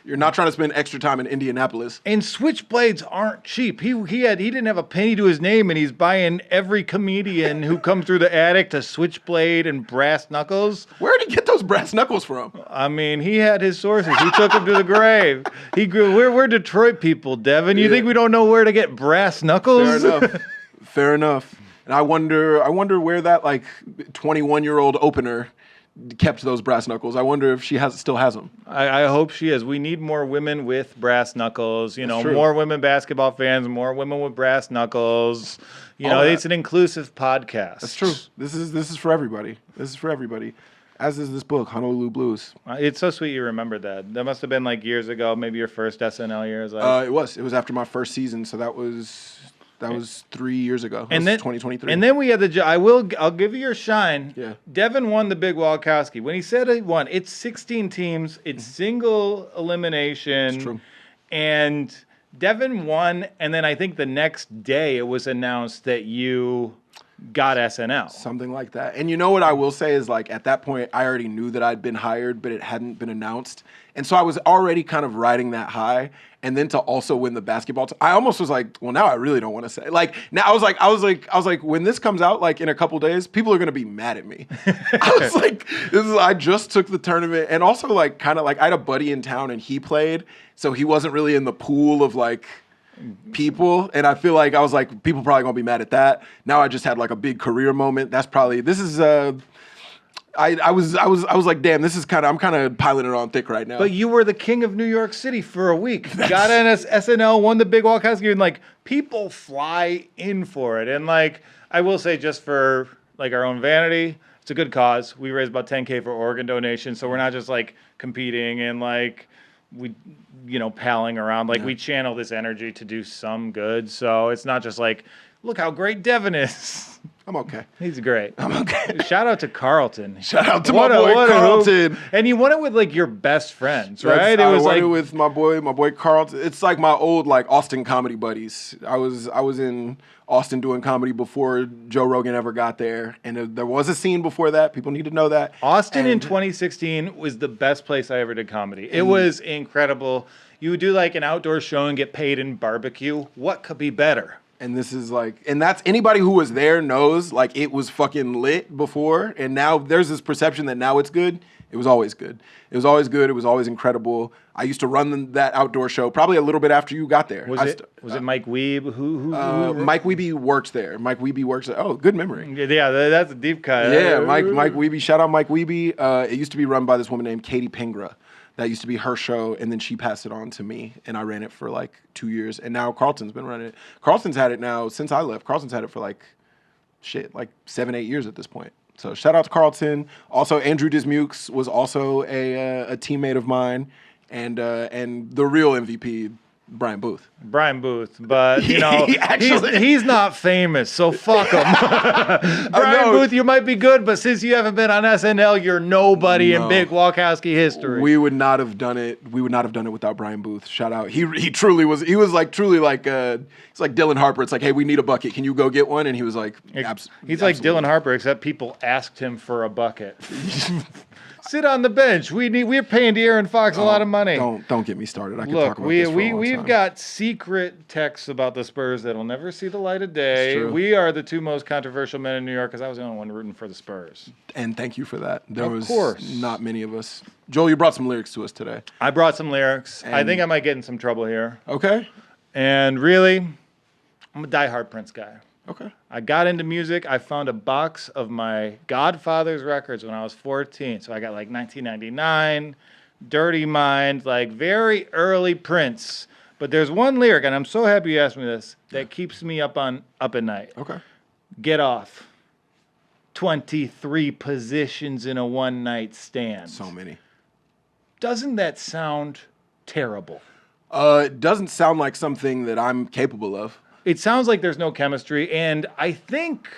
S1: you're not trying to spend extra time in Indianapolis.
S2: And switchblades aren't cheap. He didn't have a penny to his name, and he's buying every comedian who come through the attic to switchblade and brass knuckles.
S1: Where did he get those brass knuckles from?
S2: I mean, he had his sources. He took them to the grave. We're Detroit people, Devon. You think we don't know where to get brass knuckles?
S1: Fair enough. And I wonder where that like 21-year-old opener kept those brass knuckles. I wonder if she still has them.
S2: I hope she is. We need more women with brass knuckles. More women basketball fans, more women with brass knuckles. It's an inclusive podcast.
S1: That's true. This is for everybody. As is this book, Honolulu Blues.
S2: It's so sweet you remembered that. That must have been like years ago, maybe your first SNL years.
S1: It was after my first season, so that was 3 years ago. And then 2023.
S2: And then we had I'll give you your shine.
S1: Yeah.
S2: Devon won the Big Walkowski. When he said he won, it's 16 teams. It's single elimination.
S1: It's true.
S2: And Devon won, and then I think the next day it was announced that you got SNL.
S1: Something like that. And you know what I will say is, like, at that point, I already knew that I'd been hired, but it hadn't been announced. And so I was already kind of riding that high. And then to also win the basketball, I almost was like, well, now I really don't want to say. Like, now I was like, when this comes out, like in a couple days, people are gonna be mad at me. I was like, I just took the tournament, and also like kind of like I had a buddy in town and he played, so he wasn't really in the pool of like people, and I feel like I was like, people probably gonna be mad at that. Now I just had like a big career moment. I was like, damn, I'm kind of piling it on thick right now.
S2: But you were the king of New York City for a week. Got on SNL, won the Big Walkowski, and like people fly in for it. And like I will say, just for like our own vanity, it's a good cause. We raised about $10K for organ donation, so we're not just like competing and like we palling around. Like we channel this energy to do some good. So it's not just like, look how great Devon is.
S1: I'm okay.
S2: He's great.
S1: I'm okay.
S2: Shout out to Carlton.
S1: Shout out to my boy Carlton.
S2: And you won it with like your best friends, right?
S1: I won it with my boy Carlton. It's like my old like Austin comedy buddies. I was in Austin doing comedy before Joe Rogan ever got there, and there was a scene before that. People need to know that.
S2: Austin in 2016 was the best place I ever did comedy. It was incredible. You would do like an outdoor show and get paid in barbecue. What could be better?
S1: And this is like, and that's anybody who was there knows like it was fucking lit before, and now there's this perception that now it's good. It was always good. It was always good. It was always incredible. I used to run that outdoor show probably a little bit after you got there.
S2: Was it Mike Weeb? Who
S1: Mike Weeby works there. Mike Weeby works there. Oh, good memory.
S2: Yeah, that's a deep cut.
S1: Yeah, Mike Weeby. Shout out Mike Weeby. It used to be run by this woman named Katie Pingra. That used to be her show, and then she passed it on to me, and I ran it for like 2 years, and now Carlton's been running it. Carlton's had it now since I left. Carlton's had it for like 7-8 years at this point. So shout out to Carlton. Also, Andrew Dismukes was also a teammate of mine, and the real MVP, Brian Booth.
S2: But you know, he's not famous, so fuck him. Brian Booth, you might be good, but since you haven't been on SNL, you're nobody in big Walkowski history.
S1: We would not have done it. We would not have done it without Brian Booth. Shout out. He truly was. He was like truly like it's like Dylan Harper. It's like, hey, we need a bucket. Can you go get one? And he was like,
S2: he's like Dylan Harper, except people asked him for a bucket. Sit on the bench. We're paying De'Aaron Fox a lot of money.
S1: Don't get me started. I could talk about this for a long
S2: we've
S1: time.
S2: got secret texts about the Spurs that'll never see the light of day.
S1: True.
S2: We are the two most controversial men in New York because I was the only one rooting for the Spurs.
S1: And thank you for that. There
S2: Of
S1: was
S2: course.
S1: not many of us. Joel, you brought some lyrics to us today.
S2: I brought some lyrics. I
S1: And-
S2: think I might get in some trouble here.
S1: Okay.
S2: And really, I'm a diehard Prince guy.
S1: Okay.
S2: I got into music. I found a box of my godfather's records when I was 14. So I got like 1999, Dirty Mind, like very early Prince. But there's one lyric, and I'm so happy you asked me this, that keeps me up at night.
S1: Okay.
S2: Get off. 23 positions in a one-night stand.
S1: So many.
S2: Doesn't that sound terrible?
S1: It doesn't sound like something that I'm capable of.
S2: It sounds like there's no chemistry, and I think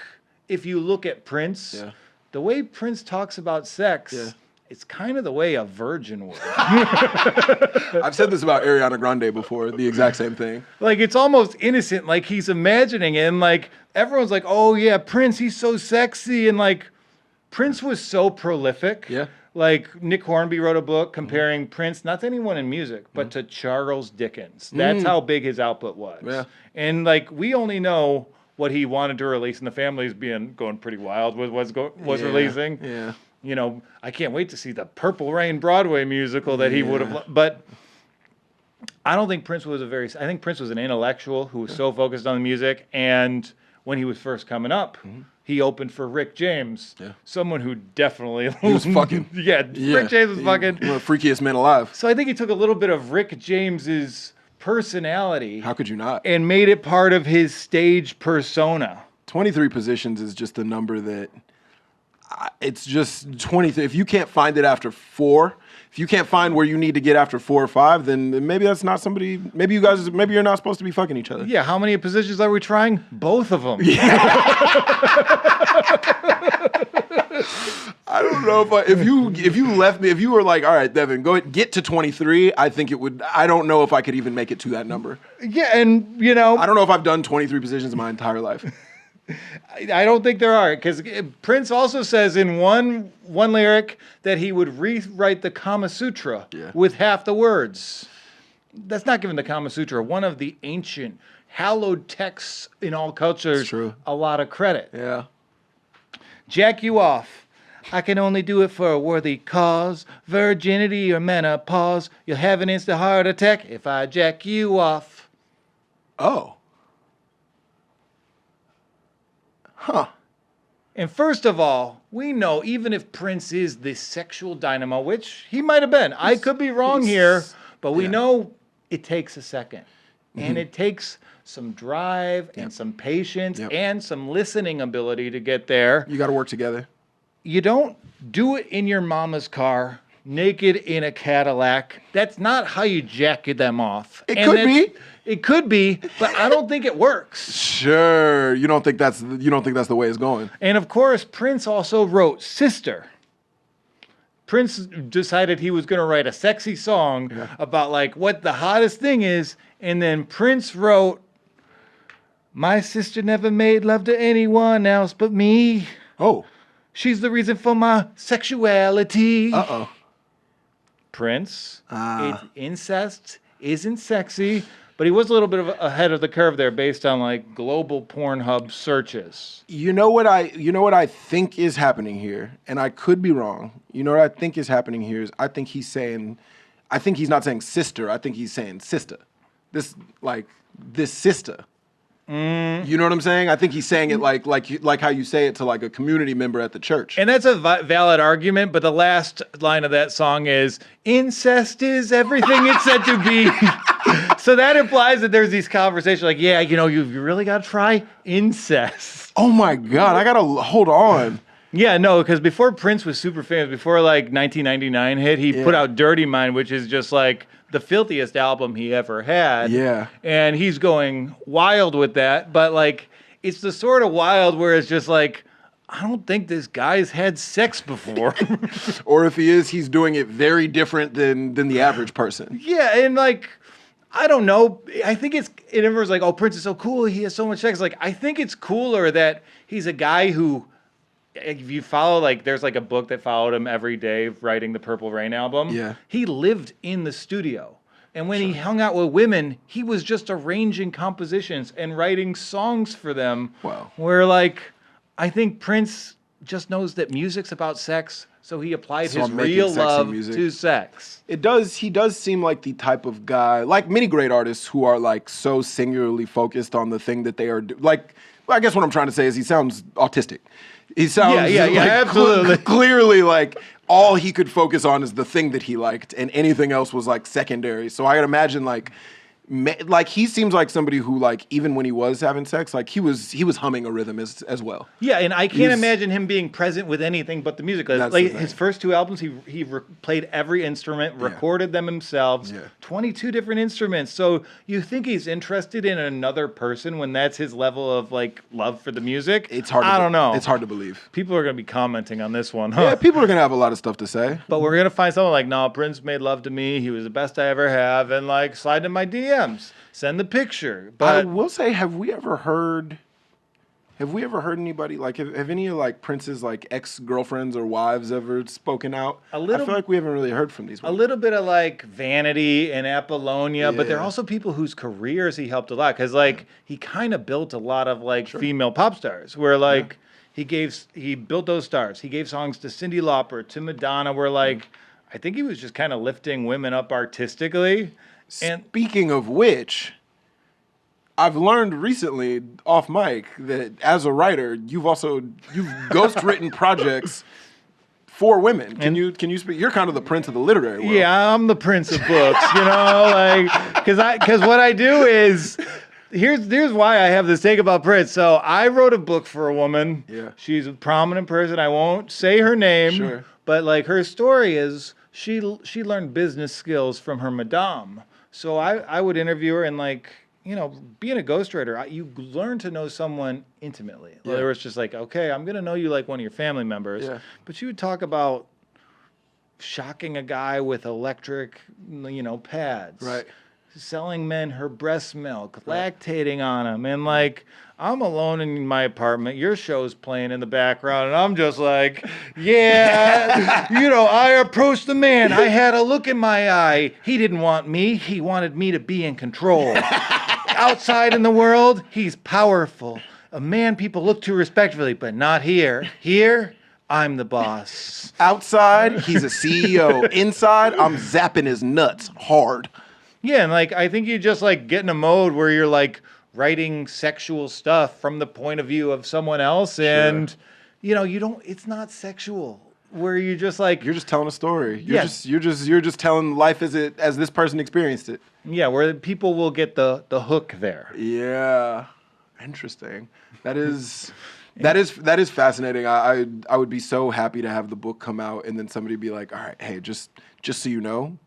S2: if you look at Prince, the way Prince talks about sex, it's kind of the way a virgin would.
S1: I've said this about Ariana Grande before, the exact same thing.
S2: Like, it's almost innocent, like he's imagining it, and like, everyone's like, oh yeah, Prince, he's so sexy, and like, Prince was so prolific.
S1: Yeah.
S2: Like, Nick Hornby wrote a book comparing Prince, not to anyone in music, but to Charles Dickens. That's how big his output was.
S1: Yeah.
S2: And, like, we only know what he wanted to release, and the family's going pretty wild with was releasing.
S1: Yeah.
S2: You know, I can't wait to see the Purple Rain Broadway musical that he would have... But I don't think Prince was I think Prince was an intellectual who was so focused on the music, and when he was first coming up... He opened for Rick James, someone who definitely...
S1: He was fucking.
S2: Rick James was fucking.
S1: One of the freakiest men alive.
S2: So I think he took a little bit of Rick James's personality...
S1: How could you not?
S2: ...and made it part of his stage persona.
S1: 23 positions is just the number that... It's just 23. If you can't find it after 4... If you can't find where you need to get after 4 or 5, then maybe that's not somebody... Maybe you're not supposed to be fucking each other.
S2: Yeah, how many positions are we trying? Both of them.
S1: I don't know if you left me, if you were like, all right, Devon, go get to 23, I think it would... I don't know if I could even make it to that number.
S2: Yeah, and, you know...
S1: I don't know if I've done 23 positions in my entire life.
S2: I don't think there are, because Prince also says in one lyric that he would rewrite the Kama Sutra with half the words. That's not giving the Kama Sutra, one of the ancient, hallowed texts in all cultures, a lot of credit.
S1: Yeah.
S2: Jack you off. I can only do it for a worthy cause. Virginity or menopause. You'll have an instant heart attack if I jack you off.
S1: Oh. Huh.
S2: And first of all, we know even if Prince is the sexual dynamo, which he might have been, I could be wrong here, but we know it takes a second. And it takes some drive and some patience and some listening ability to get there.
S1: You got to work together.
S2: You don't do it in your mama's car naked in a Cadillac. That's not how you jack them off.
S1: It could be.
S2: It could be, but I don't think it works.
S1: Sure. You don't think that's the way it's going.
S2: And of course, Prince also wrote Sister. Prince decided he was going to write a sexy song about like what the hottest thing is, and then Prince wrote, "My sister never made love to anyone else but me.
S1: Oh.
S2: She's the reason for my sexuality."
S1: Uh-oh.
S2: Prince, incest isn't sexy, but he was a little bit ahead of the curve there based on like global Pornhub searches.
S1: You know what I think is happening here, and I could be wrong. You know what I think is happening here is I think he's not saying sister, I think he's saying sister. This sister. You know what I'm saying? I think he's saying it like how you say it to like a community member at the church.
S2: And that's a valid argument, but the last line of that song is, "Incest is everything it's said to be." So that implies that there's these conversations like, yeah, you know, you really got to try incest.
S1: Oh my God, I got to hold on.
S2: Yeah, no, because before Prince was super famous, before like 1999 hit, he put out Dirty Mind, which is just like the filthiest album he ever had.
S1: Yeah.
S2: And he's going wild with that, but like it's the sort of wild where it's just like, I don't think this guy's had sex before.
S1: Or if he is, he's doing it very different than the average person.
S2: Yeah, and like, I don't know. I think everyone's like, oh, Prince is so cool. He has so much sex. Like, I think it's cooler that he's a guy who, if you follow, like, there's like a book that followed him every day writing the Purple Rain album.
S1: Yeah.
S2: He lived in the studio. And when he hung out with women, he was just arranging compositions and writing songs for them.
S1: Wow.
S2: Where, like, I think Prince just knows that music's about sex, so he applied his real love to sex.
S1: He does seem like the type of guy, like many great artists who are like so singularly focused on the thing that they are like, well, I guess what I'm trying to say is he sounds autistic. He sounds
S2: absolutely.
S1: Clearly like all he could focus on is the thing that he liked and anything else was like secondary. So I could imagine like he seems like somebody who like even when he was having sex, like he was humming a rhythm as well.
S2: Yeah, and I can't imagine him being present with anything but the music. Like his first two albums, he played every instrument, recorded them himself. Yeah. 22 different instruments. So you think he's interested in another person when that's his level of like love for the music? I don't know.
S1: It's hard to believe.
S2: People are going to be commenting on this one, huh?
S1: Yeah, people are going to have a lot of stuff to say.
S2: But we're going to find someone like, no, Prince made love to me. He was the best I ever have, and like slide in my DM. Send the picture. But
S1: I will say, have we ever heard anybody like have any of like Prince's like ex-girlfriends or wives ever spoken out? I feel like we haven't really heard from these women.
S2: A little bit of like Vanity and Apollonia, but they're also people whose careers he helped a lot because like he kind of built a lot of like female pop stars where like he built those stars. He gave songs to Cyndi Lauper, to Madonna, where like I think he was just kind of lifting women up artistically. And
S1: speaking of which, I've learned recently off mic that as a writer, you've ghostwritten projects for women. Can you speak? You're kind of the Prince of the literary world.
S2: Yeah, I'm the Prince of books. You know, like because what I do is here's why I have this take about Prince. So I wrote a book for a woman.
S1: Yeah,
S2: she's a prominent person. I won't say her name.
S1: Sure.
S2: But like her story is she learned business skills from her madame. So I would interview her and like, you know, being a ghostwriter, you learn to know someone intimately. Yeah. Where it's just like, okay, I'm going to know you like one of your family members. Yeah. But you would talk about shocking a guy with electric, you know, pads.
S1: Right.
S2: Selling men her breast milk, lactating on them. And like, I'm alone in my apartment. Your show's playing in the background. And I'm just like, yeah, you know, I approached the man. I had a look in my eye. He didn't want me. He wanted me to be in control. Outside in the world, he's powerful. A man people look to respectfully, but not here. Here, I'm the boss.
S1: Outside, he's a CEO. Inside, I'm zapping his nuts hard.
S2: Yeah, and like I think you just like get in a mode where you're like writing sexual stuff from the point of view of someone else, and you know it's not sexual. Where you just like
S1: you're just telling a story. You're just telling life as this person experienced it.
S2: Yeah, where people will get the hook there.
S1: Yeah, interesting. That is That is fascinating. I would be so happy to have the book come out and then somebody be like, all right, hey, just so you know.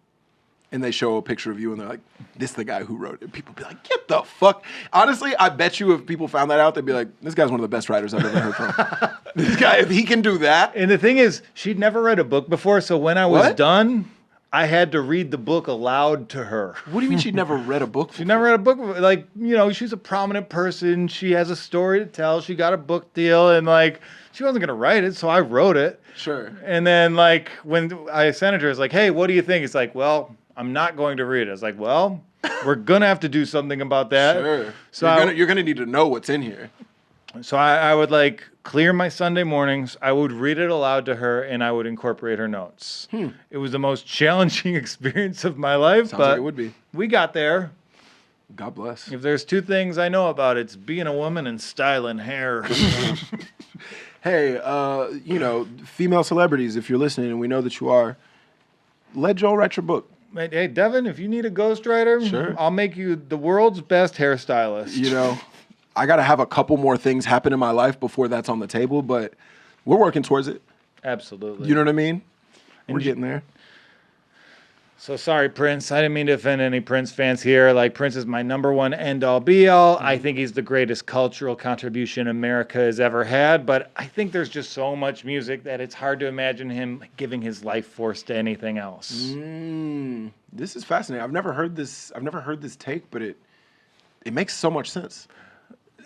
S1: And they show a picture of you and they're like, this is the guy who wrote it. People be like, get the fuck. Honestly, I bet you if people found that out, they'd be like, this guy's one of the best writers I've ever heard from. This guy, if he can do that.
S2: And the thing is, she'd never read a book before, so when I was done, I had to read the book aloud to her.
S1: What do you mean she'd never read a book before?
S2: She never read a book before. Like, you know, she's a prominent person. She has a story to tell. She got a book deal, and like, she wasn't going to write it, so I wrote it.
S1: Sure.
S2: And then, like, when I sent it to her, it's like, hey, what do you think? It's like, well, I'm not going to read it. It's like, well, we're going to have to do something about that.
S1: Sure.
S2: So
S1: you're gonna need to know what's in here.
S2: So I would, like, clear my Sunday mornings. I would read it aloud to her, and I would incorporate her notes. It was the most challenging experience of my life.
S1: Sounds
S2: but
S1: like it would be.
S2: We got there.
S1: God bless.
S2: If there's two things I know about, it's being a woman and styling hair.
S1: Hey, you know, female celebrities, if you're listening, and we know that you are, let Joel write your book.
S2: Hey, Devon, if you need a ghostwriter,
S1: sure,
S2: I'll make you the world's best hairstylist.
S1: You know, I got to have a couple more things happen in my life before that's on the table, but we're working towards it.
S2: Absolutely.
S1: You know what I mean? We're getting there.
S2: So sorry, Prince. I didn't mean to offend any Prince fans here. Like, Prince is my number one end-all, be-all. I think he's the greatest cultural contribution America has ever had. But I think there's just so much music that it's hard to imagine him giving his life force to anything else.
S1: This is fascinating. I've never heard this take, but it makes so much sense.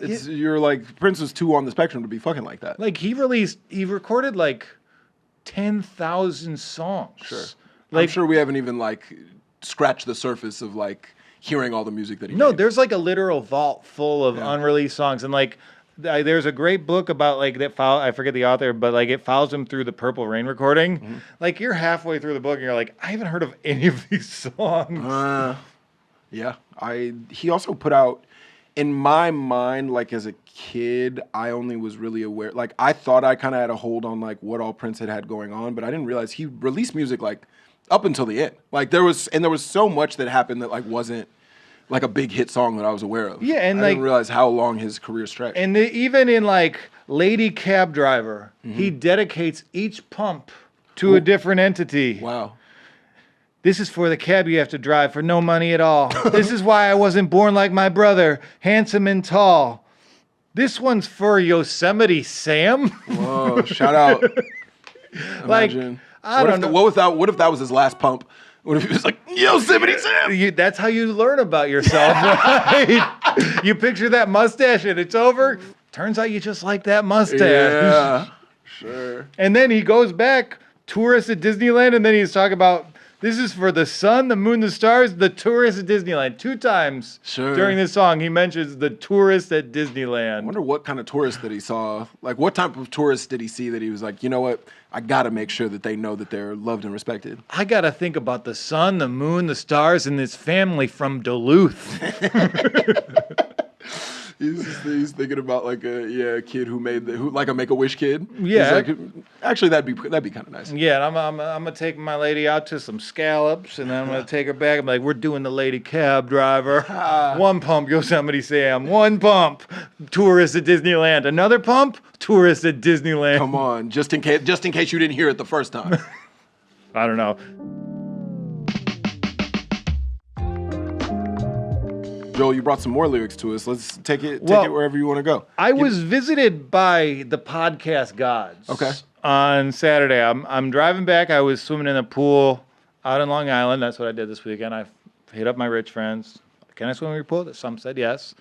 S1: You're like, Prince was too on the spectrum to be fucking like that.
S2: Like, he recorded like 10,000 songs.
S1: Sure.
S2: Like,
S1: I'm sure we haven't even like scratched the surface of like hearing all the music that he
S2: No,
S1: made.
S2: there's like a literal vault full of unreleased songs, and like there's a great book about like that. I forget the author, but like it follows him through the Purple Rain recording. Like, you're halfway through the book and you're like, I haven't heard of any of these songs.
S1: Yeah, he also put out, in my mind, like as a kid, I only was really aware. Like, I thought I kind of had a hold on like what all Prince had going on, but I didn't realize he released music like up until the end. Like, there was so much that happened that like wasn't like a big hit song that I was aware of.
S2: Yeah, and
S1: I didn't realize how long his career stretched.
S2: And even in like Lady Cab Driver, he dedicates each pump to a different entity.
S1: Wow.
S2: This is for the cab you have to drive for no money at all. This is why I wasn't born like my brother, handsome and tall. This one's for Yosemite Sam.
S1: Whoa, shout out. Imagine.
S2: I don't know.
S1: What if that was his last pump? What if he was like, Yosemite Sam?
S2: That's how you learn about yourself, right? You picture that mustache and it's over. Turns out you just like that mustache.
S1: Yeah, sure.
S2: And then he goes back, tourist at Disneyland, and then he's talking about, this is for the sun, the moon, the stars, the tourist at Disneyland. 2 times during this song, he mentions the tourist at Disneyland.
S1: I wonder what kind of tourist that he saw. Like, what type of tourist did he see that he was like, you know what? I got to make sure that they know that they're loved and respected.
S2: I got to think about the sun, the moon, the stars, and this family from Duluth.
S1: He's thinking about like a kid who like a Make-A-Wish kid.
S2: Yeah.
S1: He's like, actually, that'd be kind of nice.
S2: Yeah, and I'm gonna take my lady out to some scallops, and then I'm gonna take her back. I'm like, we're doing the Lady Cab Driver. 1 pump, Yosemite Sam. 1 pump, tourist at Disneyland. Another pump, tourist at Disneyland.
S1: Come on, just in case you didn't hear it the first time.
S2: I don't know.
S1: Joel, you brought some more lyrics to us. Let's take it wherever you want to go.
S2: I was visited by the podcast gods.
S1: Okay.
S2: On Saturday, I'm driving back. I was swimming in a pool out in Long Island. That's what I did this weekend. I hit up my rich friends. Can I swim in your pool? Some said yes.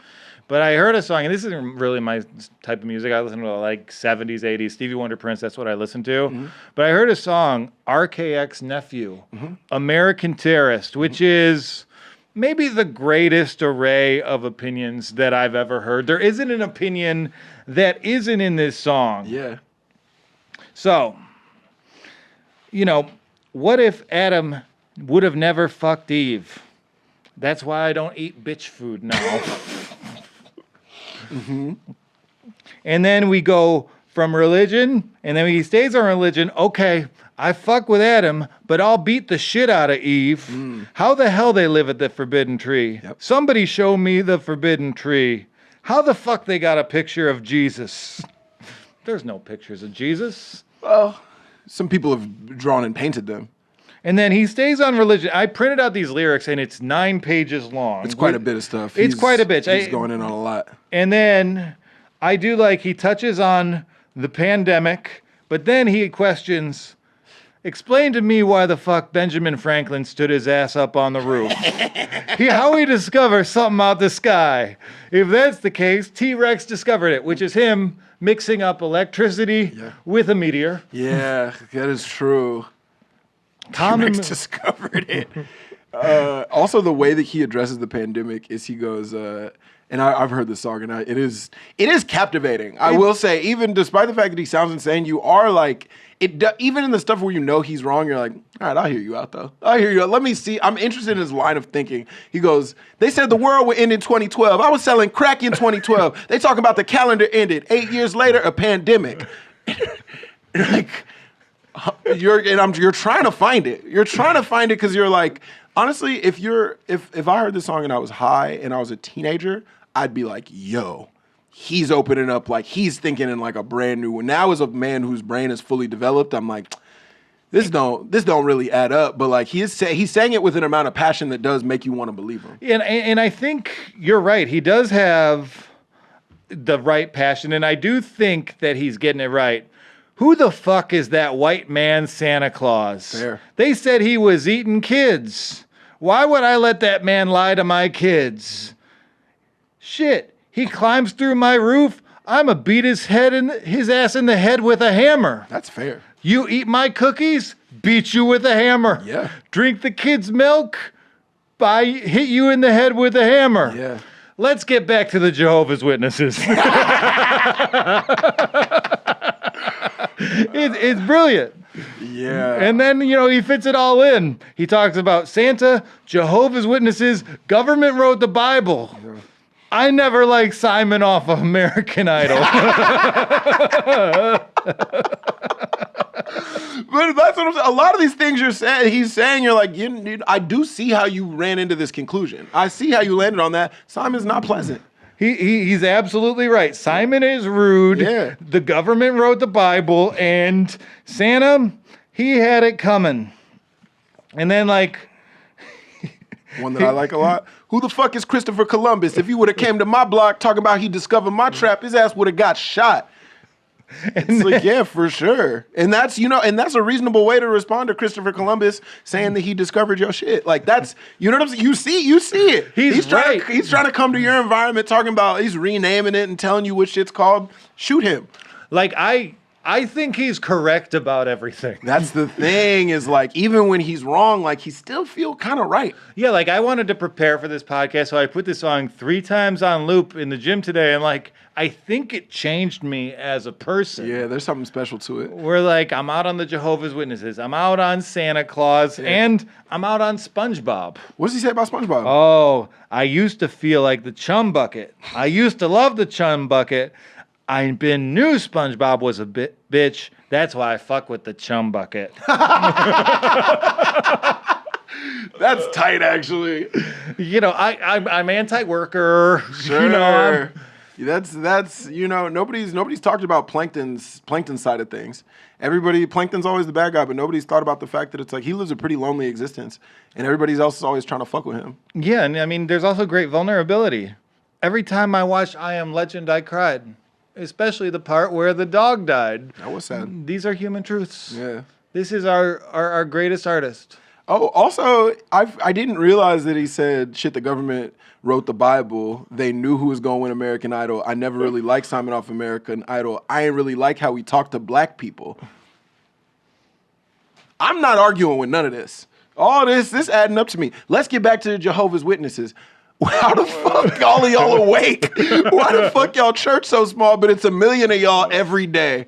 S2: But I heard a song, and this isn't really my type of music. I listen to like 70s, 80s, Stevie Wonder, Prince. That's what I listen to. But I heard a song, RXKNephew, American Terrorist, which is maybe the greatest array of opinions that I've ever heard. There isn't an opinion that isn't in this song.
S1: Yeah.
S2: So, what if Adam would have never fucked Eve? That's why I don't eat bitch food now. And then we go from religion, and then he stays on religion. Okay, I fuck with Adam, but I'll beat the shit out of Eve. How the hell they live at the forbidden tree?
S1: Yep.
S2: Somebody show me the forbidden tree. How the fuck they got a picture of Jesus? There's no pictures of Jesus.
S1: Well, some people have drawn and painted them.
S2: And then he stays on religion. I printed out these lyrics, and it's 9 pages long.
S1: It's quite a bit of stuff.
S2: It's quite a bit.
S1: He's going in on a lot.
S2: And then I do like he touches on the pandemic, but then he questions, explain to me why the fuck Benjamin Franklin stood his ass up on the roof. How he discovered something out the sky. If that's the case, T-Rex discovered it, which is him mixing up electricity with a meteor.
S1: Yeah, that is true.
S2: Carmen
S1: discovered it. Also, the way that he addresses the pandemic is he goes, and I've heard this song, and it is captivating. I will say, even despite the fact that he sounds insane, you are like, even in the stuff where you know he's wrong, you're like, all right, I'll hear you out, though. I'll hear you out. Let me see. I'm interested in his line of thinking. He goes, they said the world would end in 2012. I was selling crack in 2012. They talk about the calendar ended. 8 years later, a pandemic. Like, you're trying to find it. You're trying to find it because you're like, honestly, if I heard this song and I was high and I was a teenager, I'd be like, yo, he's opening up, like he's thinking in like a brand new one. Now as a man whose brain is fully developed, I'm like, this don't really add up. But like he's saying it with an amount of passion that does make you want to believe him.
S2: And I think you're right. He does have the right passion, and I do think that he's getting it right. Who the fuck is that white man Santa Claus?
S1: Fair.
S2: They said he was eating kids. Why would I let that man lie to my kids? Shit, he climbs through my roof. I'ma beat his ass in the head with a hammer.
S1: That's fair.
S2: You eat my cookies, beat you with a hammer.
S1: Yeah.
S2: Drink the kids' milk, hit you in the head with a hammer.
S1: Yeah.
S2: Let's get back to the Jehovah's Witnesses. It's brilliant.
S1: Yeah.
S2: And then, he fits it all in. He talks about Santa, Jehovah's Witnesses, government wrote the Bible. Yeah. I never liked Simon off of American Idol.
S1: But that's what I'm saying. A lot of these things he's saying, you're like, I do see how you ran into this conclusion. I see how you landed on that. Simon's not pleasant.
S2: He's absolutely right. Simon is rude.
S1: Yeah.
S2: The government wrote the Bible, and Santa, he had it coming. And then,
S1: one that I like a lot. Who the fuck is Christopher Columbus? If he would have came to my block talking about he discovered my trap, his ass would have got shot. It's like, yeah, for sure. And that's, that's a reasonable way to respond to Christopher Columbus saying that he discovered your shit. Like that's, you know what I'm saying? You see it. He's trying to come to your environment talking about, he's renaming it and telling you what shit's called. Shoot him.
S2: Like I think he's correct about everything.
S1: That's the thing is like, even when he's wrong, like he still feel kind of right.
S2: Yeah, like I wanted to prepare for this podcast, so I put this song 3 times on loop in the gym today, and I think it changed me as a person.
S1: Yeah, there's something special to it.
S2: We're I'm out on the Jehovah's Witnesses, I'm out on Santa Claus, and I'm out on SpongeBob.
S1: What does he say about SpongeBob?
S2: Oh, I used to feel like the chum bucket. I used to love the chum bucket. I been knew SpongeBob was a bitch. That's why I fuck with the chum bucket.
S1: That's tight, actually.
S2: I'm anti-worker.
S1: Sure. That's nobody's talked about plankton side of things. Plankton's always the bad guy, but nobody's thought about the fact that it's like he lives a pretty lonely existence, and everybody else is always trying to fuck with him.
S2: Yeah, and I mean, there's also great vulnerability. Every time I watched I Am Legend, I cried. Especially the part where the dog died.
S1: That was sad.
S2: These are human truths.
S1: Yeah.
S2: This is our greatest artist.
S1: Oh, also, I didn't realize that he said, shit, the government wrote the Bible. They knew who was going to win American Idol. I never really liked Simon off American Idol. I ain't really like how he talked to black people. I'm not arguing with none of this. All this adding up to me. Let's get back to the Jehovah's Witnesses. How the fuck all of y'all awake? Why the fuck y'all church so small, but it's 1 million of y'all every day?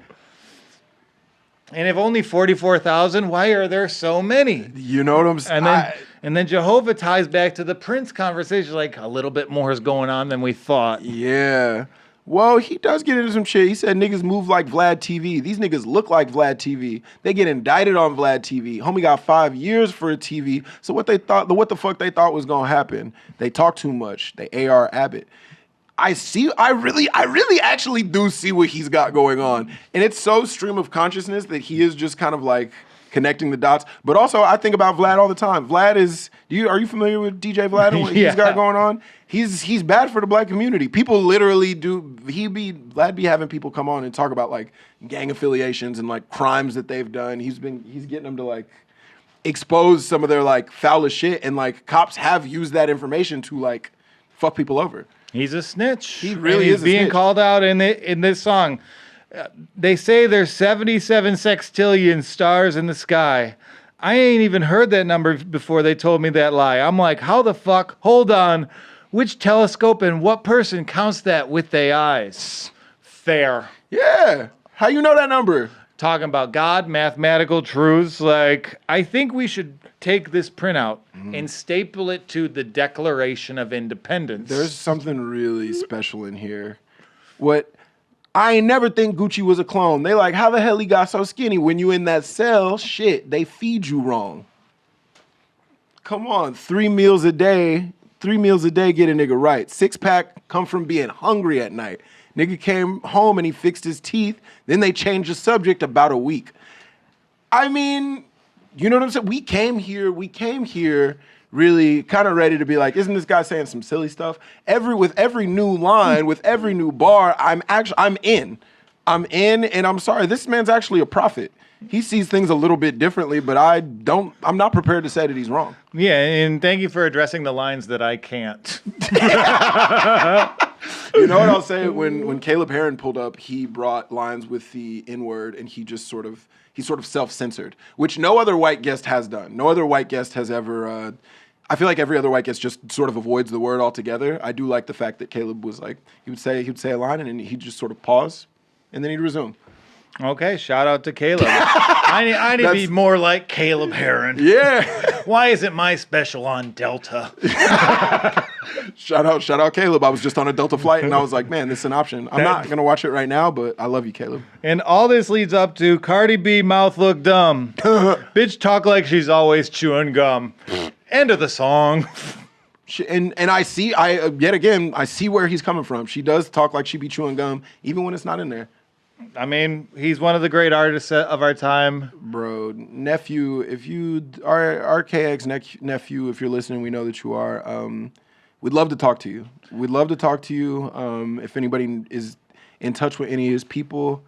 S2: And if only 44,000, why are there so many?
S1: You know what I'm saying?
S2: And then Jehovah ties back to the Prince conversation, like a little bit more is going on than we thought.
S1: Yeah. Well, he does get into some shit. He said niggas move like Vlad TV. These niggas look like Vlad TV. They get indicted on Vlad TV. Homie got 5 years for a TV. So what the fuck they thought was gonna happen? They talk too much. They AR Abbott. I really actually do see what he's got going on. And it's so stream of consciousness that he is just kind of like connecting the dots. But also I think about Vlad all the time. Vlad is, are you familiar with DJ Vlad and what he's got going on? He's bad for the black community. People literally Vlad be having people come on and talk about like gang affiliations and like crimes that they've done. He's getting them to like expose some of their like foulest shit, and like cops have used that information to like fuck people over.
S2: He's a snitch.
S1: He really is
S2: being
S1: snitch.
S2: called out in this song. They say there's 77 sextillion stars in the sky. I ain't even heard that number before they told me that lie. I'm like, how the fuck? Hold on. Which telescope and what person counts that with their eyes? Fair.
S1: Yeah. How you know that number?
S2: Talking about God, mathematical truths. Like, I think we should take this printout and staple it to the Declaration of Independence.
S1: There's something really special in here. I ain't never think Gucci was a clone. They like, how the hell he got so skinny? When you in that cell, shit, they feed you wrong. Come on, 3 meals a day. 3 meals a day get a nigga right. 6-pack come from being hungry at night. Nigga came home and he fixed his teeth. Then they changed the subject about a week. I mean, you know what I'm saying? We came here really kind of ready to be like, isn't this guy saying some silly stuff? With every new line, with every new bar, I'm in, and I'm sorry, this man's actually a prophet. He sees things a little bit differently, but I'm not prepared to say that he's wrong.
S2: Yeah, and thank you for addressing the lines that I can't.
S1: You know what I'll say? When Caleb Heron pulled up, he brought lines with the N-word, and he sort of self-censored, which no other white guest has done. No other white guest has ever. I feel like every other white guest just sort of avoids the word altogether. I do like the fact that Caleb was like, he would say a line, and then he'd just sort of pause, and then he'd resume.
S2: Okay, shout out to Caleb. I need to be more like Caleb Heron.
S1: Yeah.
S2: Why isn't my special on Delta?
S1: Shout out Caleb. I was just on a Delta flight and I was like, man, this is an option. I'm not going to watch it right now, but I love you, Caleb.
S2: And all this leads up to Cardi B mouth look dumb. Bitch talk like she's always chewing gum. End of the song.
S1: And I see where he's coming from. She does talk like she be chewing gum, even when it's not in there.
S2: I mean, he's one of the great artists of our time.
S1: Bro, nephew, if you are RXKNephew, if you're listening, we know that you are. We'd love to talk to you. If anybody is in touch with any of his people,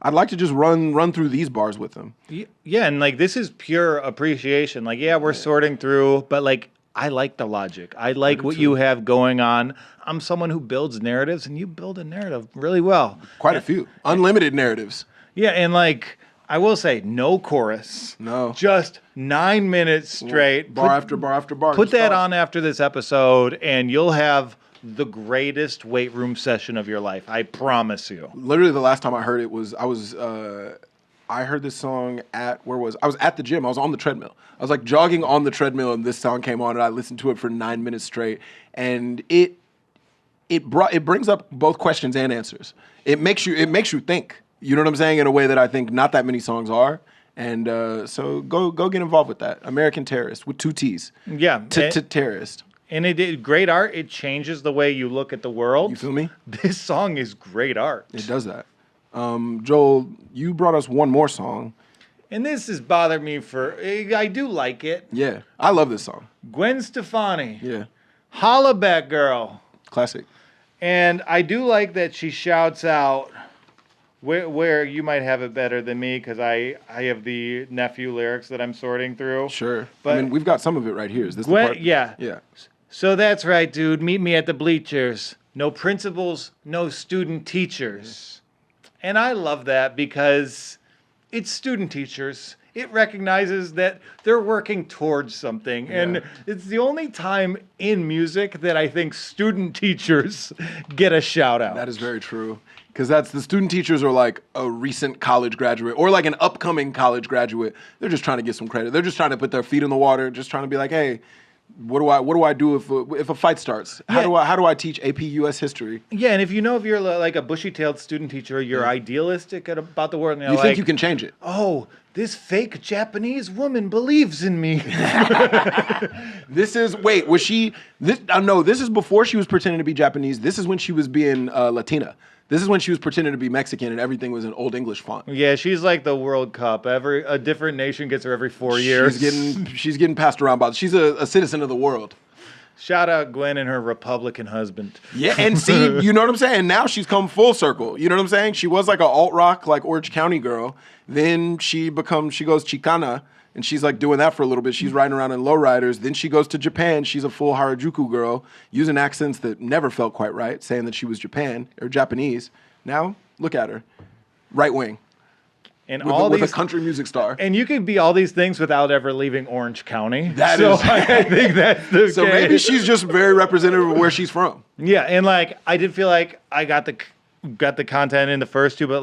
S1: I'd like to just run through these bars with them.
S2: Yeah, and like this is pure appreciation. Like, yeah, we're sorting through, but like I like the logic. I like what you have going on. I'm someone who builds narratives, and you build a narrative really well.
S1: Quite a few. Unlimited narratives.
S2: Yeah, and like, I will say, no chorus.
S1: No.
S2: Just 9 minutes straight.
S1: Bar after bar after bar.
S2: Put that on after this episode, and you'll have the greatest weight room session of your life. I promise you.
S1: Literally, the last time I heard it was, I heard this song I was at the gym. I was on the treadmill. I was like jogging on the treadmill, and this song came on, and I listened to it for 9 minutes straight. And it brings up both questions and answers. It makes you think. You know what I'm saying? In a way that I think not that many songs are. And so go get involved with that. American Terrorist with 2 T's.
S2: Yeah.
S1: Terrorist.
S2: And it did great art. It changes the way you look at the world.
S1: You feel me?
S2: This song is great art.
S1: It does that. Joel, you brought us one more song.
S2: And this has bothered me I do like it.
S1: Yeah, I love this song.
S2: Gwen Stefani.
S1: Yeah.
S2: Holla Back Girl.
S1: Classic.
S2: And I do like that she shouts out, where you might have it better than me, because I have the nephew lyrics that I'm sorting through.
S1: Sure.
S2: But
S1: I mean, we've got some of it right here. Is this
S2: Gwen,
S1: the part?
S2: Yeah.
S1: Yeah.
S2: So that's right, dude. Meet me at the bleachers. No principals, no student teachers. And I love that because it's student teachers. It recognizes that they're working towards something. Yeah. And it's the only time in music that I think student teachers get a shout out.
S1: That is very true. Because the student teachers are like a recent college graduate or like an upcoming college graduate. They're just trying to get some credit. They're just trying to put their feet in the water, just trying to be like, hey, What do I do if a fight starts? How do I teach AP US history?
S2: Yeah, and if you're like a bushy-tailed student teacher, you're idealistic about the world. And
S1: You think you can change it?
S2: Oh, this fake Japanese woman believes in me.
S1: This is this is before she was pretending to be Japanese. This is when she was being Latina. This is when she was pretending to be Mexican and everything was in Old English font.
S2: Yeah, she's like the World Cup. A different nation gets her every 4 years.
S1: She's getting passed around by. She's a citizen of the world.
S2: Shout out Gwen and her Republican husband.
S1: Yeah, and see, you know what I'm saying? Now she's come full circle. You know what I'm saying? She was like an alt rock, like Orange County girl. Then she goes Chicana, and she's like doing that for a little bit. She's riding around in lowriders. Then she goes to Japan. She's a full Harajuku girl, using accents that never felt quite right, saying that she was Japanese. Now, look at her. Right wing.
S2: And
S1: with a country music star.
S2: And you can be all these things without ever leaving Orange County.
S1: I
S2: think that's the
S1: So
S2: case.
S1: maybe she's just very representative of where she's from.
S2: Yeah, and like I did feel like I got the content in the first two, but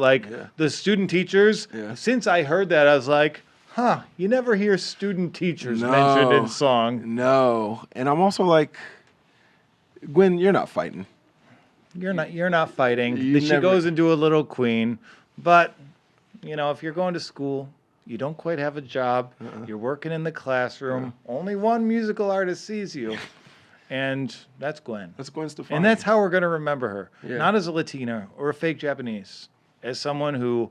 S2: the student teachers, since I heard that, I was like, you never hear student teachers mentioned in song.
S1: No. And I'm also like, Gwen, you're not fighting.
S2: You're not fighting. She goes into a little queen, but if you're going to school, you don't quite have a job. You're working in the classroom. Only one musical artist sees you, and that's Gwen.
S1: That's Gwen Stefani.
S2: And that's how we're going to remember her.
S1: Yeah.
S2: Not as a Latina or a fake Japanese, as someone who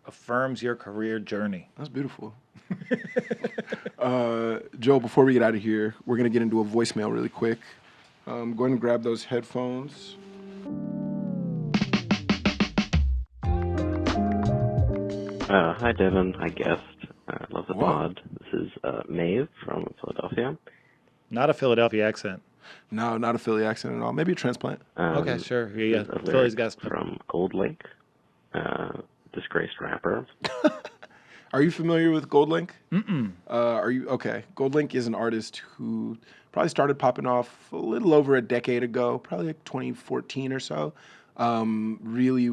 S2: affirms your career journey.
S1: That's beautiful. Joel, before we get out of here, we're going to get into a voicemail really quick. Go ahead and grab those headphones.
S3: Hi, Devon. Hi, guest. Love the pod. This is Maeve from Philadelphia.
S2: Not a Philadelphia accent.
S1: No, not a Philly accent at all. Maybe a transplant.
S2: Okay, sure. Yeah. Philly's got
S3: from Gold Link, disgraced rapper.
S1: Are you familiar with Gold Link? Are you okay? Gold Link is an artist who probably started popping off a little over a decade ago, probably like 2014 or so. Really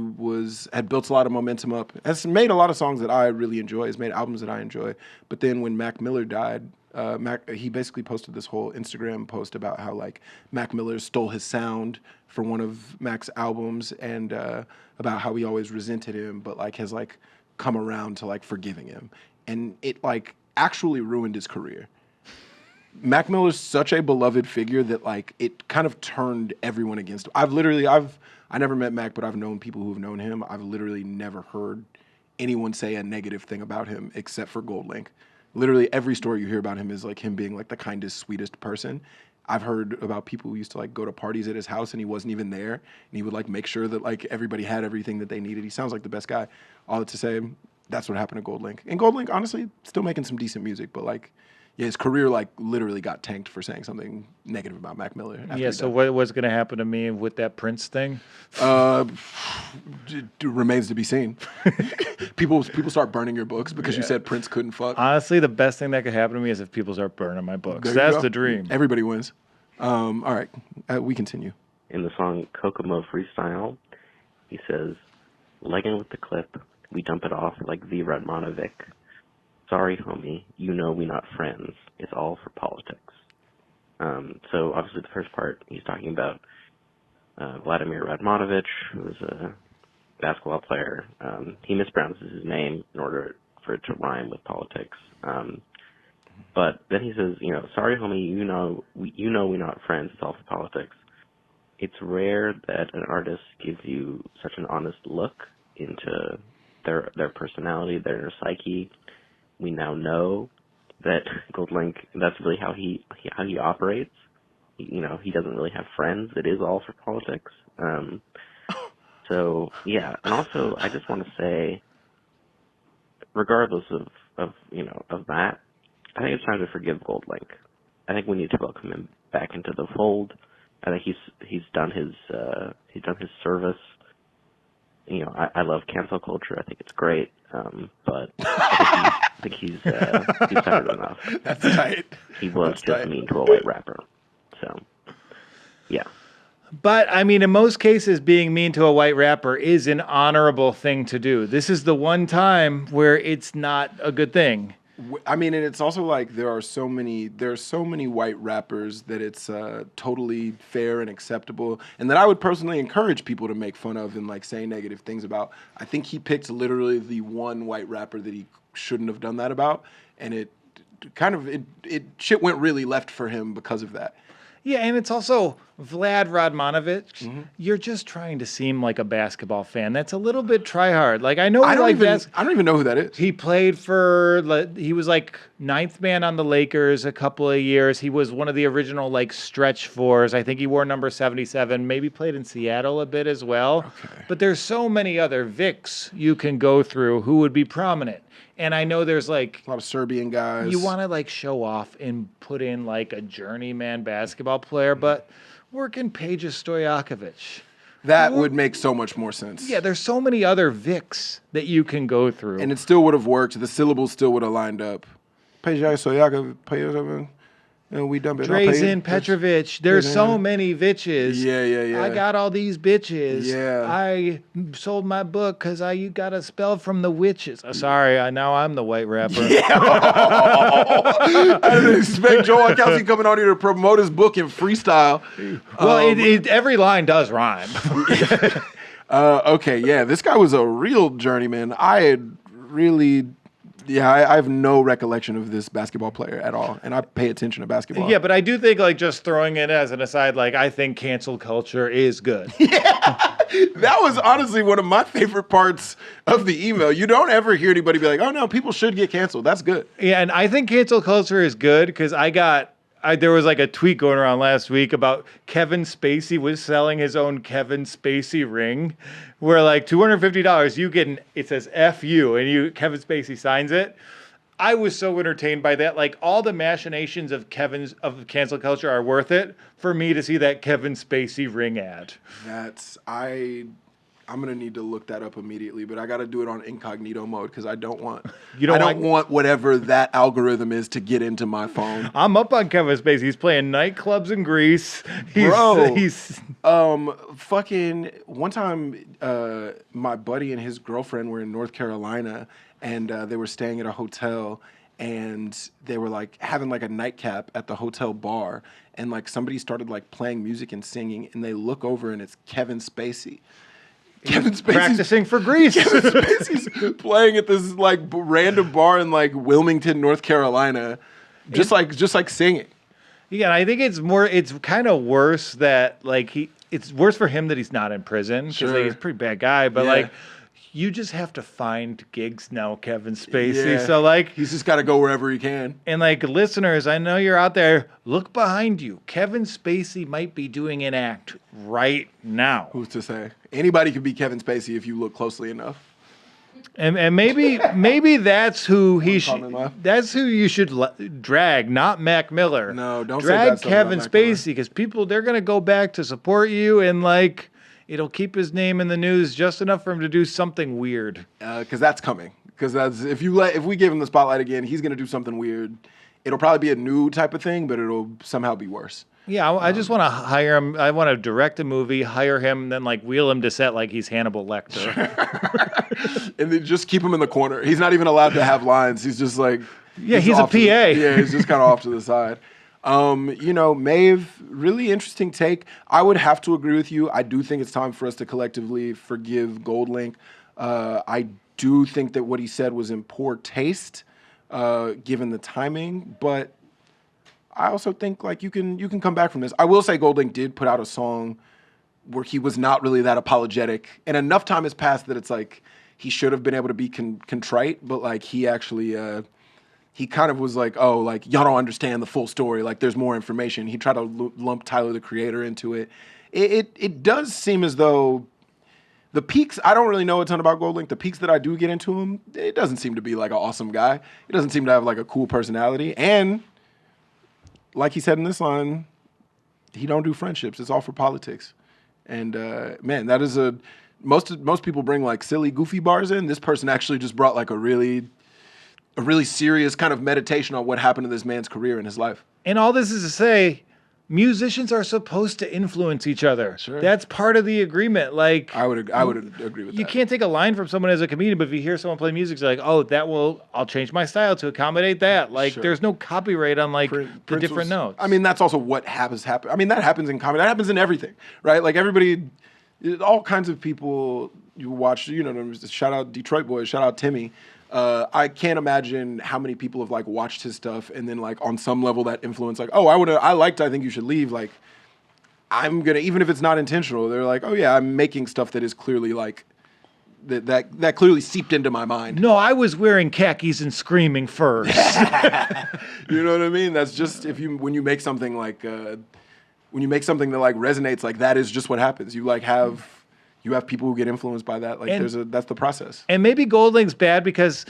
S1: had built a lot of momentum up. Has made a lot of songs that I really enjoy. Has made albums that I enjoy. But then when Mac Miller died, he basically posted this whole Instagram post about how like Mac Miller stole his sound for one of Mac's albums, and about how he always resented him, but like has like come around to like forgiving him, and it like actually ruined his career. Mac Miller's such a beloved figure that like it kind of turned everyone against him. I never met Mac, but I've known people who've known him. I've literally never heard anyone say a negative thing about him except for Gold Link. Literally every story you hear about him is like him being like the kindest, sweetest person. I've heard about people who used to like go to parties at his house and he wasn't even there, and he would like make sure that like everybody had everything that they needed. He sounds like the best guy. All that to say, that's what happened to Gold Link. And Gold Link, honestly, still making some decent music, but like, yeah, his career like literally got tanked for saying something negative about Mac Miller.
S2: Yeah, so what's going to happen to me with that Prince thing?
S1: Remains to be seen. People start burning your books because you said Prince couldn't fuck.
S2: Honestly, the best thing that could happen to me is if people start burning my books. That's the dream.
S1: Everybody wins. All right, we continue.
S3: In the song Kokomo Freestyle, he says, legging with the clip, we dump it off like V. Radmanovic. Sorry, homie, you know we not friends. It's all for politics. So obviously the first part, he's talking about Vladimir Radmanovic, who was a basketball player. He mispronounces his name in order for it to rhyme with politics. But then he says, sorry, homie, you know we not friends. It's all for politics. It's rare that an artist gives you such an honest look into their personality, their inner psyche. We now know that Gold Link, that's really how he operates. He doesn't really have friends. It is all for politics. So yeah, and also I just want to say, regardless of that, I think it's time to forgive Gold Link. I think we need to welcome him back into the fold. I think he's done his service. I love cancel culture. I think it's great. But I think he's done it enough.
S1: That's tight.
S3: He was just mean to a white rapper. So, yeah.
S2: But, I mean, in most cases, being mean to a white rapper is an honorable thing to do. This is the one time where it's not a good thing.
S1: I mean, and it's also like there are so many white rappers that it's totally fair and acceptable, and that I would personally encourage people to make fun of and like say negative things about. I think he picked literally the one white rapper that he shouldn't have done that about, and it shit went really left for him because of that.
S2: Yeah, and it's also Vlad Radmanovich. You're just trying to seem like a basketball fan. That's a little bit try hard. Like I know
S1: I don't even know who that is.
S2: He was like ninth man on the Lakers a couple of years. He was one of the original like stretch fours. I think he wore number 77. Maybe played in Seattle a bit as well.
S1: Okay.
S2: But there's so many other Vics you can go through who would be prominent. And I know there's like
S1: a lot of Serbian guys.
S2: You want to like show off and put in like a journeyman basketball player, but working Peja Stojakovic.
S1: That would make so much more sense.
S2: Yeah, there's so many other Vics that you can go through.
S1: And it still would have worked. The syllables still would have lined up. Peja Stojakovic, and we dump it.
S2: Drazen Petrovic. There's so many bitches.
S1: Yeah.
S2: I got all these bitches.
S1: Yeah.
S2: I sold my book because I got a spell from the witches. Sorry, now I'm the white rapper.
S1: Yeah. I didn't expect Joel Walkowski coming on here to promote his book in freestyle.
S2: Well, every line does rhyme.
S1: Okay, yeah. This guy was a real journeyman. I have no recollection of this basketball player at all, and I pay attention to basketball.
S2: Yeah, but I do think, like, just throwing it as an aside, like, I think cancel culture is good.
S1: That was honestly one of my favorite parts of the email. You don't ever hear anybody be like, oh, no, people should get canceled. That's good.
S2: Yeah, and I think cancel culture is good because there was like a tweet going around last week about Kevin Spacey was selling his own Kevin Spacey ring where like $250 you get it says F you and Kevin Spacey signs it. I was so entertained by that. Like all the machinations of cancel culture are worth it for me to see that Kevin Spacey ring ad.
S1: I'm gonna need to look that up immediately, but I gotta do it on incognito mode because I don't want whatever that algorithm is to get into my phone.
S2: I'm up on Kevin Spacey. He's playing nightclubs in Greece.
S1: Fucking one time, my buddy and his girlfriend were in North Carolina, and they were staying at a hotel, and they were like having like a nightcap at the hotel bar, and like somebody started like playing music and singing, and they look over and it's Kevin Spacey. Kevin Spacey's
S2: practicing for Greece.
S1: Kevin Spacey's playing at this like random bar in like Wilmington, North Carolina, just like singing.
S2: Yeah, and I think it's kind of worse that like it's worse for him that he's not in prison because like, he's a pretty bad guy. But like, you just have to find gigs now, Kevin Spacey.
S1: Yeah.
S2: So like,
S1: he's just got to go wherever he can.
S2: And like listeners, I know you're out there. Look behind you. Kevin Spacey might be doing an act right now.
S1: Who's to say? Anybody could be Kevin Spacey if you look closely enough.
S2: And maybe that's who that's who you should drag, not Mac Miller.
S1: No, don't
S2: drag
S1: say
S2: Kevin Spacey because people they're gonna go back to support you and like it'll keep his name in the news just enough for him to do something weird.
S1: Because that's coming. Because if we give him the spotlight again, he's gonna do something weird. It'll probably be a new type of thing, but it'll somehow be worse.
S2: Yeah, I just want to hire him. I want to direct a movie, hire him, then like wheel him to set like he's Hannibal Lecter.
S1: And then just keep him in the corner. He's not even allowed to have lines. He's just like...
S2: he's a PA.
S1: He's just kind of off to the side. Maeve, really interesting take. I would have to agree with you. I do think it's time for us to collectively forgive Goldlink. I do think that what he said was in poor taste, given the timing, but... I also think like you can come back from this. I will say Goldlink did put out a song where he was not really that apologetic, and enough time has passed that it's like he should have been able to be contrite, but like he actually he kind of was like, oh, like y'all don't understand the full story. Like there's more information. He tried to lump Tyler the Creator into it. It does seem as though the peaks. I don't really know a ton about Goldlink. The peaks that I do get into him, it doesn't seem to be like an awesome guy. He doesn't seem to have like a cool personality, and like he said in this line, he don't do friendships. It's all for politics. And man, that is most people bring like silly, goofy bars in. This person actually just brought like a really serious kind of meditation on what happened to this man's career and his life.
S2: And all this is to say, musicians are supposed to influence each other.
S1: Sure.
S2: That's part of the agreement. Like
S1: I would agree with
S2: you
S1: that.
S2: can't take a line from someone as a comedian, but if you hear someone play music, you're like, oh, I'll change my style to accommodate that. Like
S1: Sure.
S2: there's no copyright on like the
S1: Prince
S2: different
S1: was-
S2: notes.
S1: I mean, that's also what happen. I mean, that happens in comedy. That happens in everything, right? Like everybody, all kinds of people you watch, shout out Detroit Boys, shout out Timmy. I can't imagine how many people have like watched his stuff and then like on some level that influence, like, oh, I think you should leave. Like, I'm gonna, even if it's not intentional, they're like, oh yeah, I'm making stuff that is clearly like, that clearly seeped into my mind.
S2: no, I was wearing khakis and screaming first.
S1: You know what I mean? That's just, when you make something like, when you make something that like resonates, like that is just what happens. You have people who get influenced by that. Like that's the process.
S2: And maybe Goldling's bad because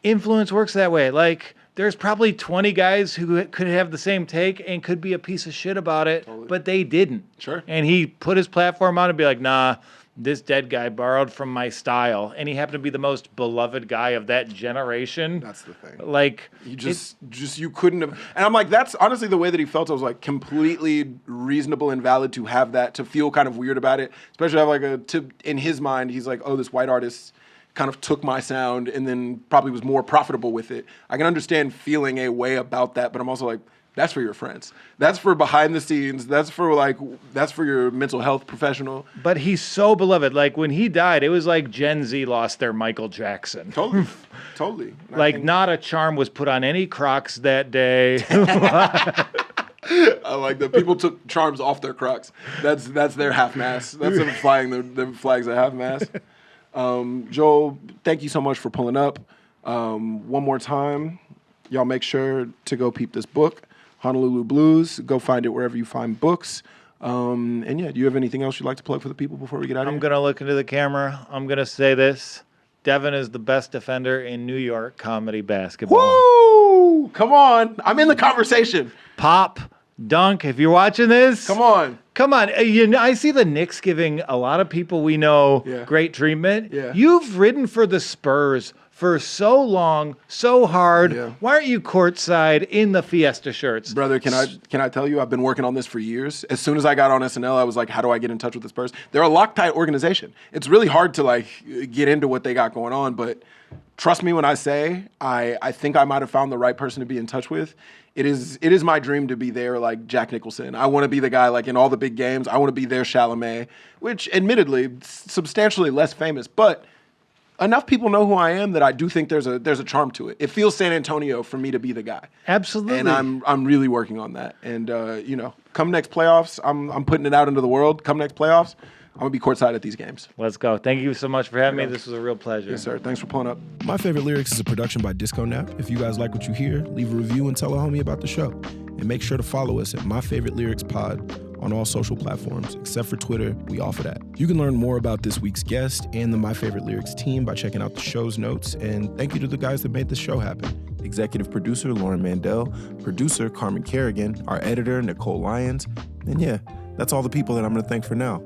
S2: influence works that way. Like there's probably 20 guys who could have the same take and could be a piece of shit about it, but they didn't.
S1: Sure.
S2: And he put his platform on and be like, nah, this dead guy borrowed from my style. And he happened to be the most beloved guy of that generation.
S1: That's the thing.
S2: Like
S1: You couldn't have, and I'm like, that's honestly the way that he felt. I was like completely reasonable and valid to have that, to feel kind of weird about it, especially have like in his mind, he's like, oh, this white artist kind of took my sound and then probably was more profitable with it. I can understand feeling a way about that, but I'm also like, that's for your friends. That's for behind the scenes. That's for your mental health professional.
S2: But he's so beloved. Like when he died, it was like Gen Z lost their Michael Jackson.
S1: Totally.
S2: Like not a charm was put on any Crocs that day.
S1: I like that people took charms off their Crocs. That's their half mast. That's them flying the flags at half mast. Joel, thank you so much for pulling up. One more time, y'all make sure to go peep this book, Honolulu Blues. Go find it wherever you find books. And yeah, do you have anything else you'd like to plug for the people before we get out of here?
S2: I'm going to look into the camera. I'm going to say this. Devon is the best defender in New York comedy basketball.
S1: Woo! Come on. I'm in the conversation.
S2: Pop, dunk, if you're watching this.
S1: Come on.
S2: Come on. I see the Knicks giving a lot of people we know great treatment.
S1: Yeah.
S2: You've ridden for the Spurs for so long, so hard.
S1: Yeah.
S2: Why aren't you courtside in the Fiesta shirts?
S1: Brother, can I tell you, I've been working on this for years. As soon as I got on SNL, I was like, how do I get in touch with the Spurs? They're a Loctite organization. It's really hard to like get into what they got going on, but trust me when I say I think I might have found the right person to be in touch with. It is my dream to be there like Jack Nicholson. I want to be the guy like in all the big games. I want to be their Chalamet, which admittedly substantially less famous, but enough people know who I am that I do think there's a charm to it. It feels San Antonio for me to be the guy.
S2: Absolutely.
S1: And I'm really working on that. And come next playoffs, I'm putting it out into the world. Come next playoffs, I'm gonna be courtside at these games.
S2: Let's go. Thank you so much for having me. This was a real pleasure.
S1: Yes, sir. Thanks for pulling up.
S4: My Favorite Lyrics is a production by Disco Nap. If you guys like what you hear, leave a review and tell a homie about the show. And make sure to follow us at My Favorite Lyrics Pod on all social platforms, except for Twitter. We offer that. You can learn more about this week's guest and the My Favorite Lyrics team by checking out the show's notes. And thank you to the guys that made this show happen. Executive producer, Lauren Mandel. Producer, Carmen Carigan. Our editor, Nicole Lyons. And yeah, that's all the people that I'm going to thank for now.